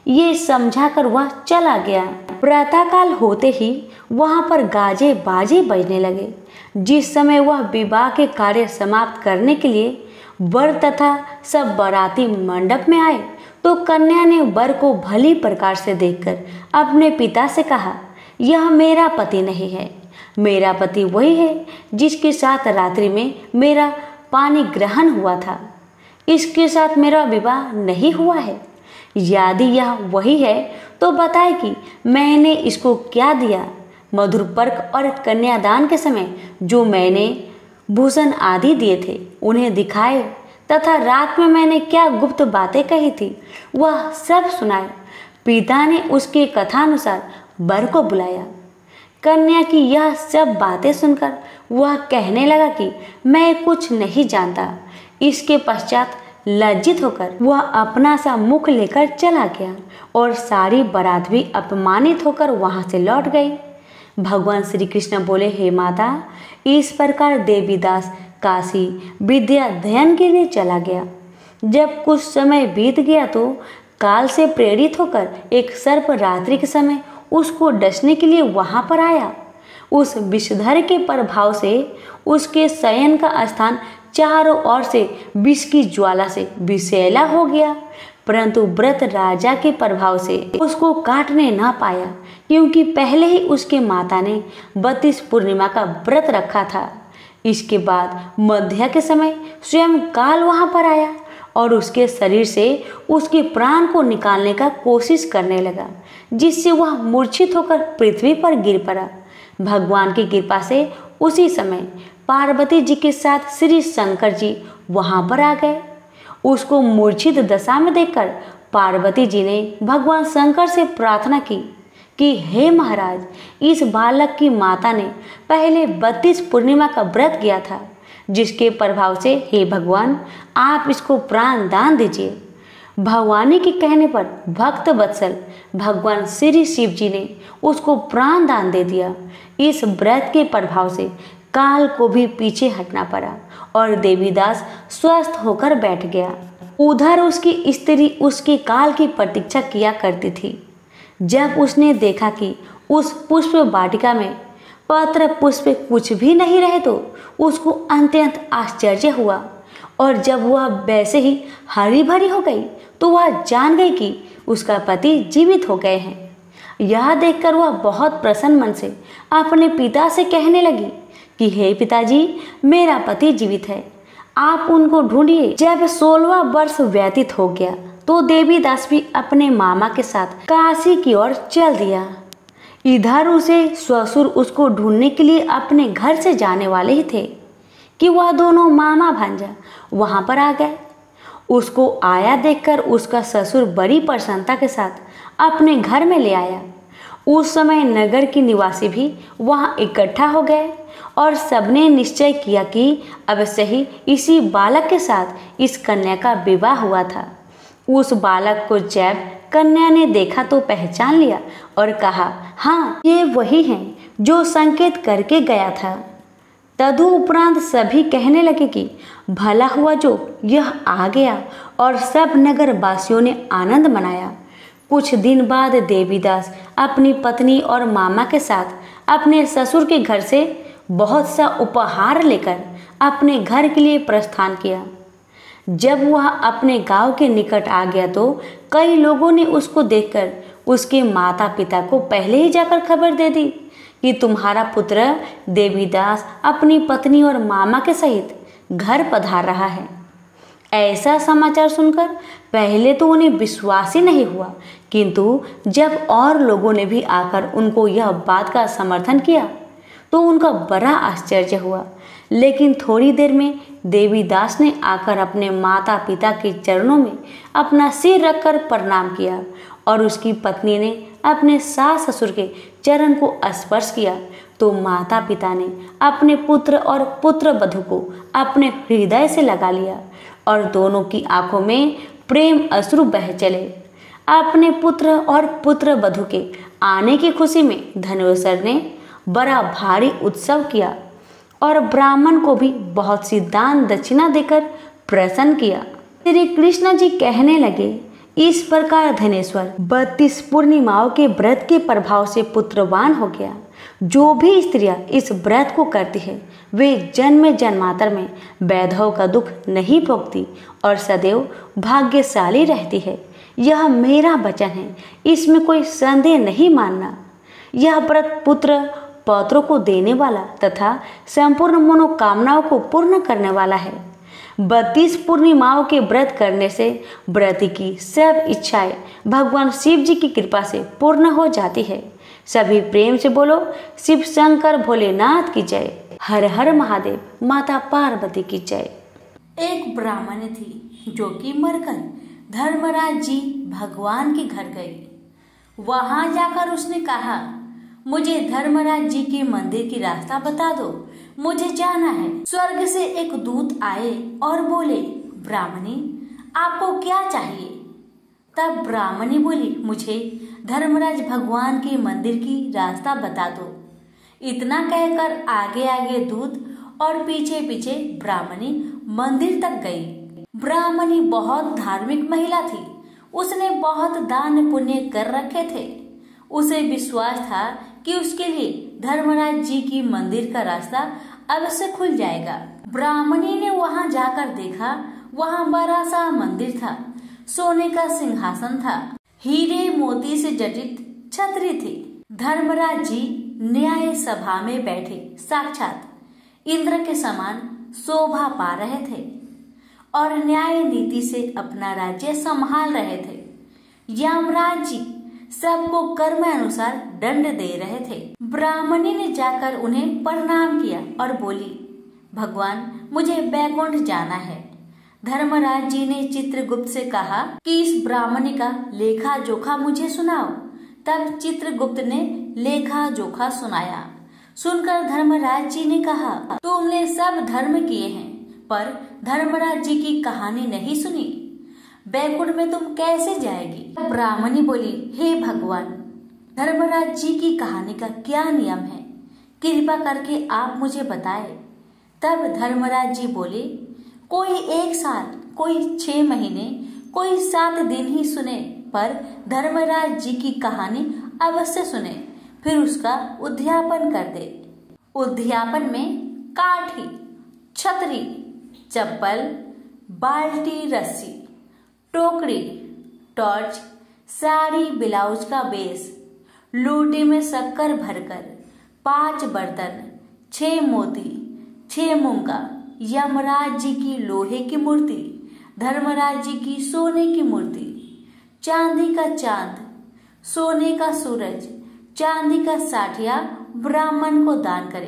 ये समझाकर वह चला गया। प्रातःकाल होते ही वहाँ पर गाजे बाजे बजने लगे। जिस समय वह विवाह के कार्य समाप्त करने के लिए वर तथा सब बाराती मंडप में आए तो कन्या ने वर को भली प्रकार से देखकर अपने पिता से कहा, यह मेरा पति नहीं है। मेरा पति वही है जिसके साथ रात्रि में मेरा पानी ग्रहण हुआ था। इसके साथ मेरा विवाह नहीं हुआ है। यदि यह वही है तो बताए कि मैंने इसको क्या दिया। मधुर पर्क और कन्यादान के समय जो मैंने भूषण आदि दिए थे उन्हें दिखाए तथा रात में मैंने क्या गुप्त बातें कही थी वह सब सुनाए। पिता ने उसके कथानुसार वर को बुलाया। कन्या की यह सब बातें सुनकर वह कहने लगा कि मैं कुछ नहीं जानता। इसके पश्चात लज्जित होकर वह अपना सा मुख लेकर चला गया और सारी बारात भी अपमानित होकर वहां से लौट गई। भगवान श्री कृष्ण बोले, हे माता, इस प्रकार देवीदास काशी विद्या अध्ययन के लिए चला गया। जब कुछ समय बीत गया तो काल से प्रेरित होकर एक सर्प रात्रि के समय उसको डसने के लिए वहां पर आया। उस विषधर के प्रभाव से उसके शयन का स्थान चारों ओर से विष की ज्वाला से विषैला हो गया, परंतु व्रत राजा के प्रभाव से उसको काटने ना पाया, क्योंकि पहले ही उसके माता ने 32 पूर्णिमा का व्रत रखा था। इसके बाद मध्या के समय स्वयं काल वहां पर आया और उसके शरीर से उसके प्राण को निकालने का कोशिश करने लगा, जिससे वह मूर्छित होकर पृथ्वी पर गिर पड़ा। भगवान की कृपा से उसी समय पार्वती जी के साथ श्री शंकर जी वहां पर आ गए। उसको मूर्छित दशा में देखकर पार्वती जी ने भगवान शंकर से प्रार्थना की कि हे महाराज, इस बालक की माता ने पहले 32 पूर्णिमा का व्रत किया था, जिसके प्रभाव से हे भगवान आप इसको प्राण दान दीजिए। भवानी के कहने पर भक्त वत्सल भगवान श्री शिव जी ने उसको प्राण दान दे दिया। इस व्रत के प्रभाव से काल को भी पीछे हटना पड़ा और देवीदास स्वस्थ होकर बैठ गया। उधर उसकी स्त्री उसके काल की प्रतीक्षा किया करती थी। जब उसने देखा कि उस पुष्प वाटिका में पत्र पुष्प कुछ भी नहीं रहे तो उसको अत्यंत आश्चर्य हुआ, और जब वह वैसे ही हरी भरी हो गई तो वह जान गई कि उसका पति जीवित हो गए हैं। यह देखकर वह बहुत प्रसन्न मन से अपने पिता से कहने लगी कि हे पिताजी, मेरा पति जीवित है, आप उनको ढूंढिए। जब 16वां वर्ष व्यतीत हो गया तो देवीदास भी अपने मामा के साथ काशी की ओर चल दिया। इधर उसे ससुर उसको ढूंढने के लिए अपने घर से जाने वाले ही थे कि वह दोनों मामा भांजा वहां पर आ गए। उसको आया देखकर उसका ससुर बड़ी प्रसन्नता के साथ अपने घर में ले आया। उस समय नगर के निवासी भी वहां इकट्ठा हो गए और सबने निश्चय किया कि अवश्य ही इसी बालक के साथ इस कन्या का विवाह हुआ था। उस बालक को जब कन्या ने देखा तो पहचान लिया और कहा, हाँ, ये वही हैं जो संकेत करके गया था। तदुपरांत सभी कहने लगे कि भला हुआ जो यह आ गया, और सब नगर वासियों ने आनंद मनाया। कुछ दिन बाद देवीदास अपनी पत्नी और मामा के साथ अपने ससुर के घर से बहुत सा उपहार लेकर अपने घर के लिए प्रस्थान किया। जब वह अपने गांव के निकट आ गया तो कई लोगों ने उसको देखकर उसके माता पिता को पहले ही जाकर खबर दे दी कि तुम्हारा पुत्र देवीदास अपनी पत्नी और मामा के सहित घर पधार रहा है। ऐसा समाचार सुनकर पहले तो उन्हें विश्वास ही नहीं हुआ, किंतु जब और लोगों ने भी आकर उनको यह बात का समर्थन किया तो उनका बड़ा आश्चर्य हुआ। लेकिन थोड़ी देर में देवीदास ने आकर अपने माता पिता के चरणों में अपना सिर रखकर प्रणाम किया और उसकी पत्नी ने अपने सास ससुर के चरण को स्पर्श किया तो माता पिता ने अपने पुत्र और पुत्र वधू को अपने हृदय से लगा लिया और दोनों की आंखों में प्रेम अश्रु बह चले। अपने पुत्र और पुत्र वधू के आने की खुशी में धनेश्वर ने बड़ा भारी उत्सव किया और ब्राह्मण को भी बहुत सी दान दक्षिणा देकर प्रसन्न किया। श्री कृष्ण जी कहने लगे, इस प्रकार धनेश्वर 32 पूर्णिमाओं के व्रत के प्रभाव से पुत्रवान हो गया। जो भी स्त्रियां इस व्रत को करती है वे जन्म जन्मांतर में वैधव का दुख नहीं भोगती और सदैव भाग्यशाली रहती है। यह मेरा वचन है, इसमें कोई संदेह नहीं मानना। यह व्रत पुत्र पौत्रों को देने वाला तथा संपूर्ण मनोकामनाओं को पूर्ण करने वाला है। 32 पूर्णिमाओं के व्रत करने से व्रती की सब इच्छाएं भगवान शिव जी की कृपा से पूर्ण हो जाती है। सभी प्रेम से बोलो, शिव शंकर भोलेनाथ की जय। हर हर महादेव, माता पार्वती की जय। एक ब्राह्मण थी जो कि मरकर धर्मराज जी भगवान के घर गई। वहां जाकर उसने कहा, मुझे धर्मराज जी के मंदिर की रास्ता बता दो, मुझे जाना है। स्वर्ग से एक दूत आए और बोले, ब्राह्मणी आपको क्या चाहिए? तब ब्राह्मणी बोली, मुझे धर्मराज भगवान के मंदिर की रास्ता बता दो। इतना कहकर आगे आगे दूत और पीछे पीछे ब्राह्मणी मंदिर तक गई। ब्राह्मणी बहुत धार्मिक महिला थी। उसने बहुत दान पुण्य कर रखे थे। उसे विश्वास था कि उसके लिए धर्मराज जी की मंदिर का रास्ता अवश्य खुल जाएगा। ब्राह्मणी ने वहां जाकर देखा, वहां बड़ा सा मंदिर था। सोने का सिंहासन था। हीरे मोती से जटित छतरी थी। धर्मराज जी न्याय सभा में बैठे साक्षात इंद्र के समान शोभा पा रहे थे और न्याय नीति से अपना राज्य संभाल रहे थे। यमराज जी सबको कर्म अनुसार दंड दे रहे थे। ब्राह्मणी ने जाकर उन्हें प्रणाम किया और बोली, भगवान, मुझे बैकुंठ जाना है। धर्मराज जी ने चित्रगुप्त से कहा कि इस ब्राह्मणी का लेखा जोखा मुझे सुनाओ। तब चित्रगुप्त ने लेखा जोखा सुनाया। सुनकर धर्मराज जी ने कहा, तुमने सब धर्म किए हैं पर धर्मराज जी की कहानी नहीं सुनी। बैकुंठ में तुम कैसे जाएगी? ब्राह्मणी बोली, हे भगवान, धर्मराज जी की कहानी का क्या नियम है? कृपा करके आप मुझे बताए। तब धर्मराज जी बोले, कोई 1 साल, कोई 6 महीने, कोई 7 दिन ही सुने, पर धर्मराज जी की कहानी अवश्य सुने, फिर उसका उद्यापन कर दे। उद्यापन में काठी, छतरी, चप्पल, बाल्टी, रस्सी, टोकरी, टॉर्च, साड़ी, ब्लाउज का बेस, लूटी में शक्कर भरकर, 5 बर्तन, 6 मोती, 6 मूंगा, यमराज जी की लोहे की मूर्ति, धर्मराज जी की सोने की मूर्ति, चांदी का चांद, सोने का सूरज, चांदी का साठिया ब्राह्मण को दान करे।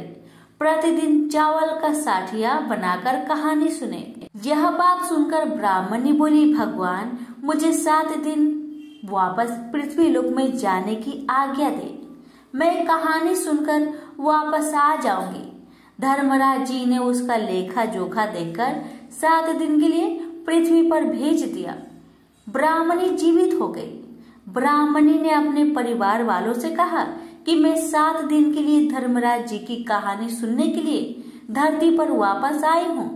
प्रतिदिन चावल का साठिया बनाकर कहानी सुने। यह बात सुनकर ब्राह्मणी बोली, भगवान, मुझे 7 दिन वापस पृथ्वी लोक में जाने की आज्ञा दे। मैं कहानी सुनकर वापस आ जाऊंगी। धर्मराज जी ने उसका लेखा जोखा देकर 7 दिन के लिए पृथ्वी पर भेज दिया। ब्राह्मणी जीवित हो गई। ब्राह्मणी ने अपने परिवार वालों से कहा कि मैं 7 दिन के लिए धर्मराज जी की कहानी सुनने के लिए धरती पर वापस आई हूँ।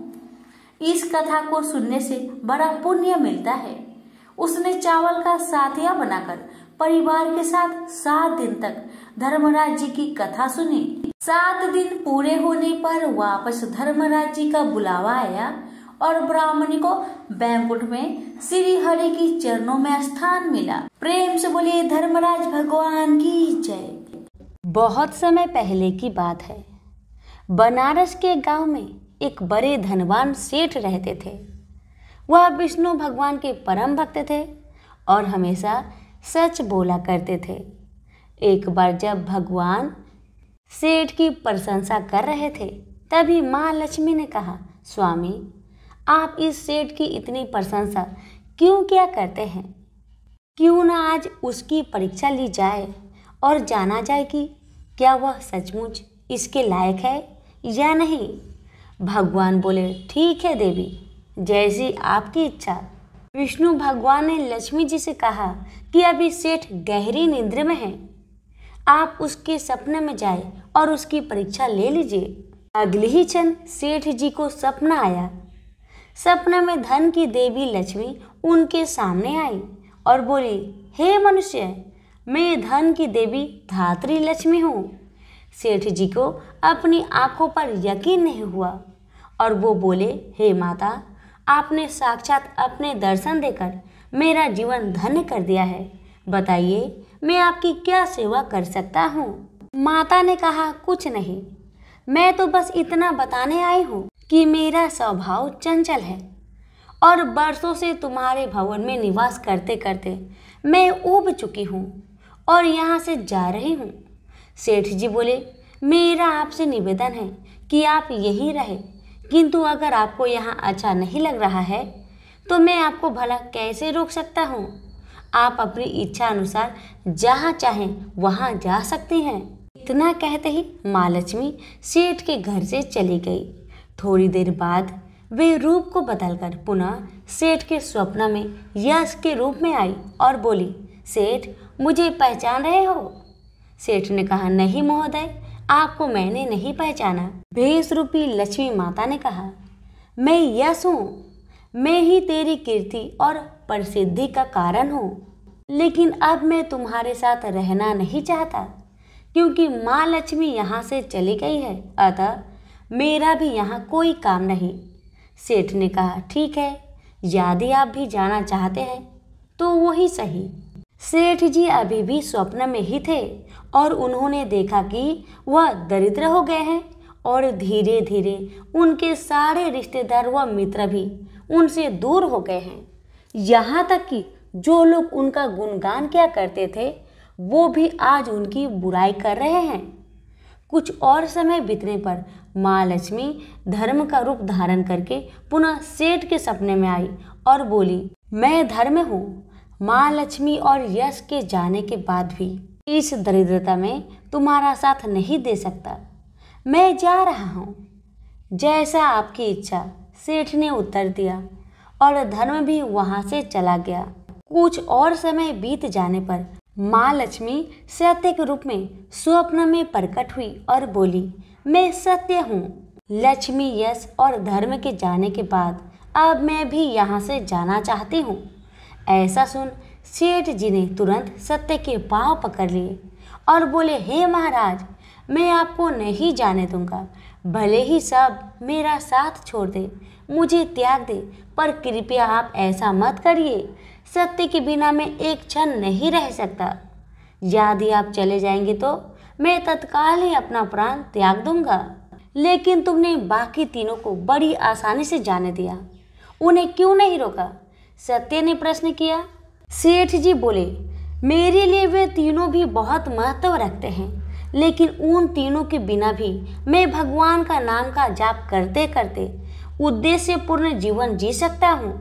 इस कथा को सुनने से बड़ा पुण्य मिलता है। उसने चावल का साथिया बनाकर परिवार के साथ 7 दिन तक धर्मराज जी की कथा सुनी। 7 दिन पूरे होने पर वापस धर्मराज जी का बुलावा आया और ब्राह्मणी को बैकुंठ में श्री हरि की चरणों में स्थान मिला। प्रेम से बोलिए धर्मराज भगवान की जय। बहुत समय पहले की बात है। बनारस के गांव में एक बड़े धनवान सेठ रहते थे। वह विष्णु भगवान के परम भक्त थे और हमेशा सच बोला करते थे। एक बार जब भगवान सेठ की प्रशंसा कर रहे थे, तभी माँ लक्ष्मी ने कहा, स्वामी, आप इस सेठ की इतनी प्रशंसा क्यों क्या करते हैं? क्यों ना आज उसकी परीक्षा ली जाए और जाना जाए कि क्या वह सचमुच इसके लायक है या नहीं। भगवान बोले, ठीक है देवी, जैसी आपकी इच्छा। विष्णु भगवान ने लक्ष्मी जी से कहा कि अभी सेठ गहरी निद्रा में है, आप उसके सपने में जाए और उसकी परीक्षा ले लीजिए। अगले ही क्षण सेठ जी को सपना आया। सपने में धन की देवी लक्ष्मी उनके सामने आई और बोली, हे मनुष्य, मैं धन की देवी धात्री लक्ष्मी हूँ। सेठ जी को अपनी आंखों पर यकीन नहीं हुआ और वो बोले, हे माता, आपने साक्षात अपने दर्शन देकर मेरा जीवन धन्य कर दिया है। बताइए, मैं आपकी क्या सेवा कर सकता हूँ? माता ने कहा, कुछ नहीं, मैं तो बस इतना बताने आई हूँ कि मेरा स्वभाव चंचल है और बरसों से तुम्हारे भवन में निवास करते करते मैं ऊब चुकी हूँ और यहाँ से जा रही हूँ। सेठ जी बोले, मेरा आपसे निवेदन है कि आप यहीं रहे, किंतु अगर आपको यहाँ अच्छा नहीं लग रहा है तो मैं आपको भला कैसे रोक सकता हूँ। आप अपनी इच्छा अनुसार जहाँ चाहें वहाँ जा सकती हैं। इतना कहते ही माँ लक्ष्मी सेठ के घर से चली गई। थोड़ी देर बाद वे रूप को बदलकर पुनः सेठ के स्वप्न में यश के रूप में आई और बोली, सेठ, मुझे पहचान रहे हो? सेठ ने कहा, नहीं महोदय, आपको मैंने नहीं पहचाना। भेष रूपी लक्ष्मी माता ने कहा, मैं यश हूँ, मैं ही तेरी कीर्ति और प्रसिद्धि का कारण हूँ। लेकिन अब मैं तुम्हारे साथ रहना नहीं चाहता, क्योंकि माँ लक्ष्मी यहाँ से चली गई है, अतः मेरा भी यहाँ कोई काम नहीं। सेठ ने कहा, ठीक है, यदि आप भी जाना चाहते हैं तो वही सही। सेठ जी अभी भी स्वप्न में ही थे और उन्होंने देखा कि वह दरिद्र हो गए हैं और धीरे धीरे उनके सारे रिश्तेदार व मित्र भी उनसे दूर हो गए हैं। यहाँ तक कि जो लोग उनका गुणगान किया करते थे वो भी आज उनकी बुराई कर रहे हैं। कुछ और समय बीतने पर माँ लक्ष्मी धर्म का रूप धारण करके पुनः सेठ के सपने में आई और बोली, मैं धर्म हूँ। माँ लक्ष्मी और यश के जाने के बाद भी इस दरिद्रता में तुम्हारा साथ नहीं दे सकता, मैं जा रहा हूँ। जैसा आपकी इच्छा, सेठ ने उत्तर दिया और धर्म भी वहाँ से चला गया। कुछ और समय बीत जाने पर माँ लक्ष्मी सत्य के रूप में स्वप्न में प्रकट हुई और बोली, मैं सत्य हूँ। लक्ष्मी, यश और धर्म के जाने के बाद अब मैं भी यहाँ से जाना चाहती हूँ। ऐसा सुन सेठ जी ने तुरंत सत्य के पांव पकड़ लिए और बोले, हे महाराज, मैं आपको नहीं जाने दूंगा। भले ही सब मेरा साथ छोड़ दे, मुझे त्याग दे, पर कृपया आप ऐसा मत करिए। सत्य के बिना मैं एक क्षण नहीं रह सकता। यदि आप चले जाएंगे तो मैं तत्काल ही अपना प्राण त्याग दूंगा। लेकिन तुमने बाकी तीनों को बड़ी आसानी से जाने दिया, उन्हें क्यों नहीं रोका? सत्य ने प्रश्न किया। सेठ जी बोले, मेरे लिए वे तीनों भी बहुत महत्व रखते हैं, लेकिन उन तीनों के बिना भी मैं भगवान का नाम का जाप करते करते उद्देश्यपूर्ण जीवन जी सकता हूँ।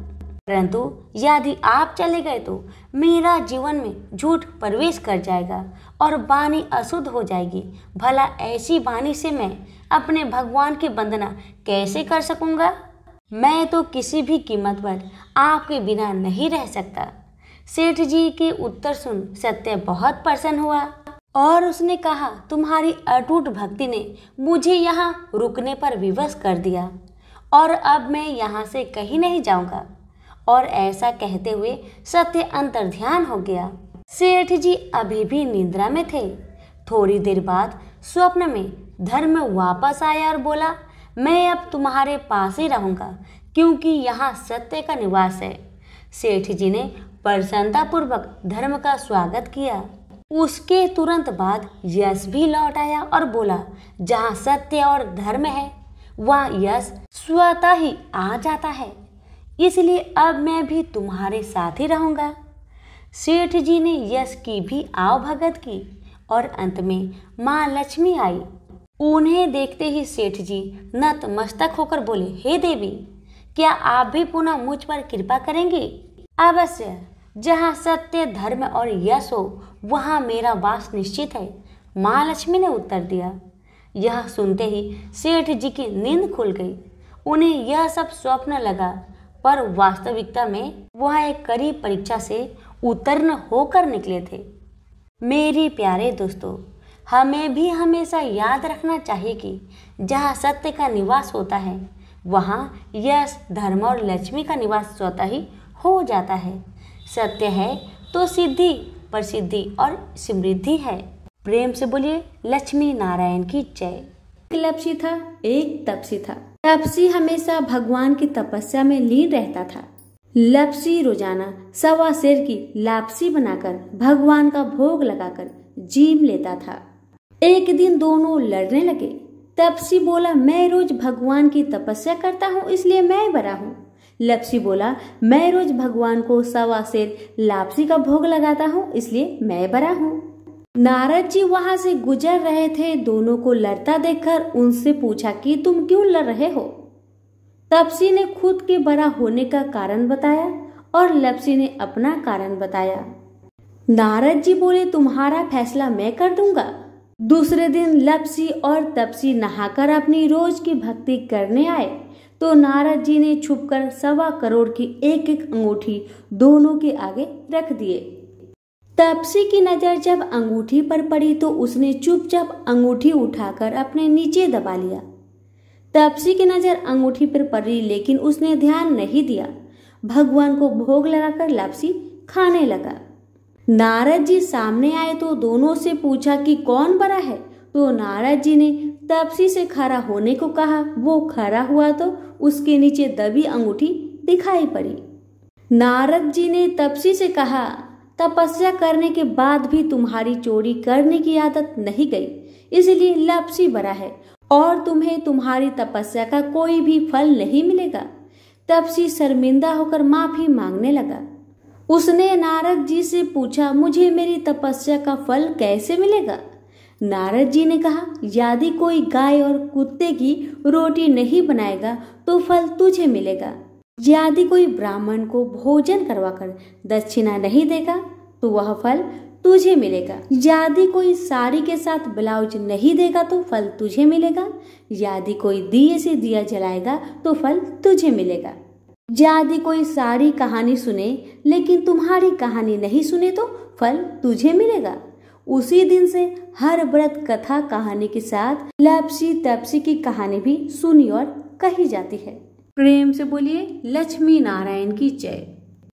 परंतु यदि आप चले गए तो मेरा जीवन में झूठ प्रवेश कर जाएगा और वाणी अशुद्ध हो जाएगी। भला ऐसी वाणी से मैं अपने भगवान की वंदना कैसे कर सकूंगा? मैं तो किसी भी कीमत पर आपके बिना नहीं रह सकता। सेठ जी के उत्तर सुन सत्य बहुत प्रसन्न हुआ और उसने कहा, तुम्हारी अटूट भक्ति ने मुझे यहाँ रुकने पर विवश कर दिया और अब मैं यहाँ से कहीं नहीं जाऊँगा। और ऐसा कहते हुए सत्य अंतर्ध्यान हो गया। सेठ जी अभी भी निद्रा में थे। थोड़ी देर बाद स्वप्न में धर्म वापस आया और बोला, मैं अब तुम्हारे पास ही रहूँगा, क्योंकि यहाँ सत्य का निवास है। सेठ जी ने प्रसन्नतापूर्वक धर्म का स्वागत किया। उसके तुरंत बाद यश भी लौट आया और बोला, जहाँ सत्य और धर्म है वहाँ यश स्वतः ही आ जाता है, इसलिए अब मैं भी तुम्हारे साथ ही रहूँगा। सेठ जी ने यश की भी आवभगत की और अंत में माँ लक्ष्मी आई। उन्हें देखते ही सेठ जी नतमस्तक होकर बोले, हे देवी, क्या आप भी पुनः मुझ पर कृपा करेंगी? अवश्य, जहाँ सत्य, धर्म और यश हो वहाँ मेरा वास निश्चित है, माँ लक्ष्मी ने उत्तर दिया। यह सुनते ही सेठ जी की नींद खुल गई। उन्हें यह सब स्वप्न लगा, पर वास्तविकता में वह एक कड़ी परीक्षा से उत्तीर्ण होकर निकले थे। मेरे प्यारे दोस्तों, हमें भी हमेशा याद रखना चाहिए कि जहाँ सत्य का निवास होता है वहाँ यश, धर्म और लक्ष्मी का निवास स्वतः ही हो जाता है। सत्य है तो सिद्धि, प्रसिद्धि और समृद्धि है। प्रेम से बोलिए लक्ष्मी नारायण की जय। एक लप्सी था, एक तपसी था। तपसी हमेशा भगवान की तपस्या में लीन रहता था। लप्सी रोजाना 1.25 सेर की लापसी बनाकर भगवान का भोग लगाकर जीम लेता था। एक दिन दोनों लड़ने लगे। तपसी बोला, मैं रोज भगवान की तपस्या करता हूँ इसलिए मैं बड़ा हूँ। लप्सी बोला, मैं रोज भगवान को 1.25 सेर लापसी का भोग लगाता हूँ इसलिए मैं बड़ा हूँ। नारद जी वहां से गुजर रहे थे। दोनों को लड़ता देखकर उनसे पूछा कि तुम क्यों लड़ रहे हो? तपसी ने खुद के बड़ा होने का कारण बताया और लप्सी ने अपना कारण बताया। नारद जी बोले, तुम्हारा फैसला मैं कर दूंगा। दूसरे दिन लप्सी और तपसी नहाकर अपनी रोज की भक्ति करने आए तो नारद जी ने छुपकर 1.25 करोड़ की एक एक अंगूठी दोनों के आगे रख दिए। तापसी की नजर जब अंगूठी पर पड़ी तो उसने चुपचाप अंगूठी उठाकर अपने नीचे दबा लिया। तापसी की नजर अंगूठी पर पड़ी लेकिन उसने ध्यान नहीं दिया। भगवान को भोग लगाकर लापसी खाने लगा। नारद जी सामने आए तो दोनों से पूछा कि कौन बड़ा है, तो नारद जी ने तापसी से खड़ा होने को कहा। वो खड़ा हुआ तो उसके नीचे दबी अंगूठी दिखाई पड़ी। नारद जी ने तापसी से कहा, तपस्या करने के बाद भी तुम्हारी चोरी करने की आदत नहीं गई, इसलिए लापसी बड़ा है और तुम्हें तुम्हारी तपस्या का कोई भी फल नहीं मिलेगा। तापसी शर्मिंदा होकर माफी मांगने लगा। उसने नारद जी से पूछा, मुझे मेरी तपस्या का फल कैसे मिलेगा? नारद जी ने कहा, यदि कोई गाय और कुत्ते की रोटी नहीं बनाएगा तो फल तुझे मिलेगा। यदि कोई ब्राह्मण को भोजन करवाकर दक्षिणा नहीं देगा तो वह फल तुझे मिलेगा। यदि कोई साड़ी के साथ ब्लाउज नहीं देगा तो फल तुझे मिलेगा। यदि कोई दिए से दिया जलाएगा तो फल तुझे मिलेगा। यदि कोई सारी कहानी सुने लेकिन तुम्हारी कहानी नहीं सुने तो फल तुझे मिलेगा। उसी दिन से हर व्रत कथा कहानी के साथ लापसी तापसी की कहानी भी सुनी और कही जाती है। प्रेम से बोलिए लक्ष्मी नारायण की जय।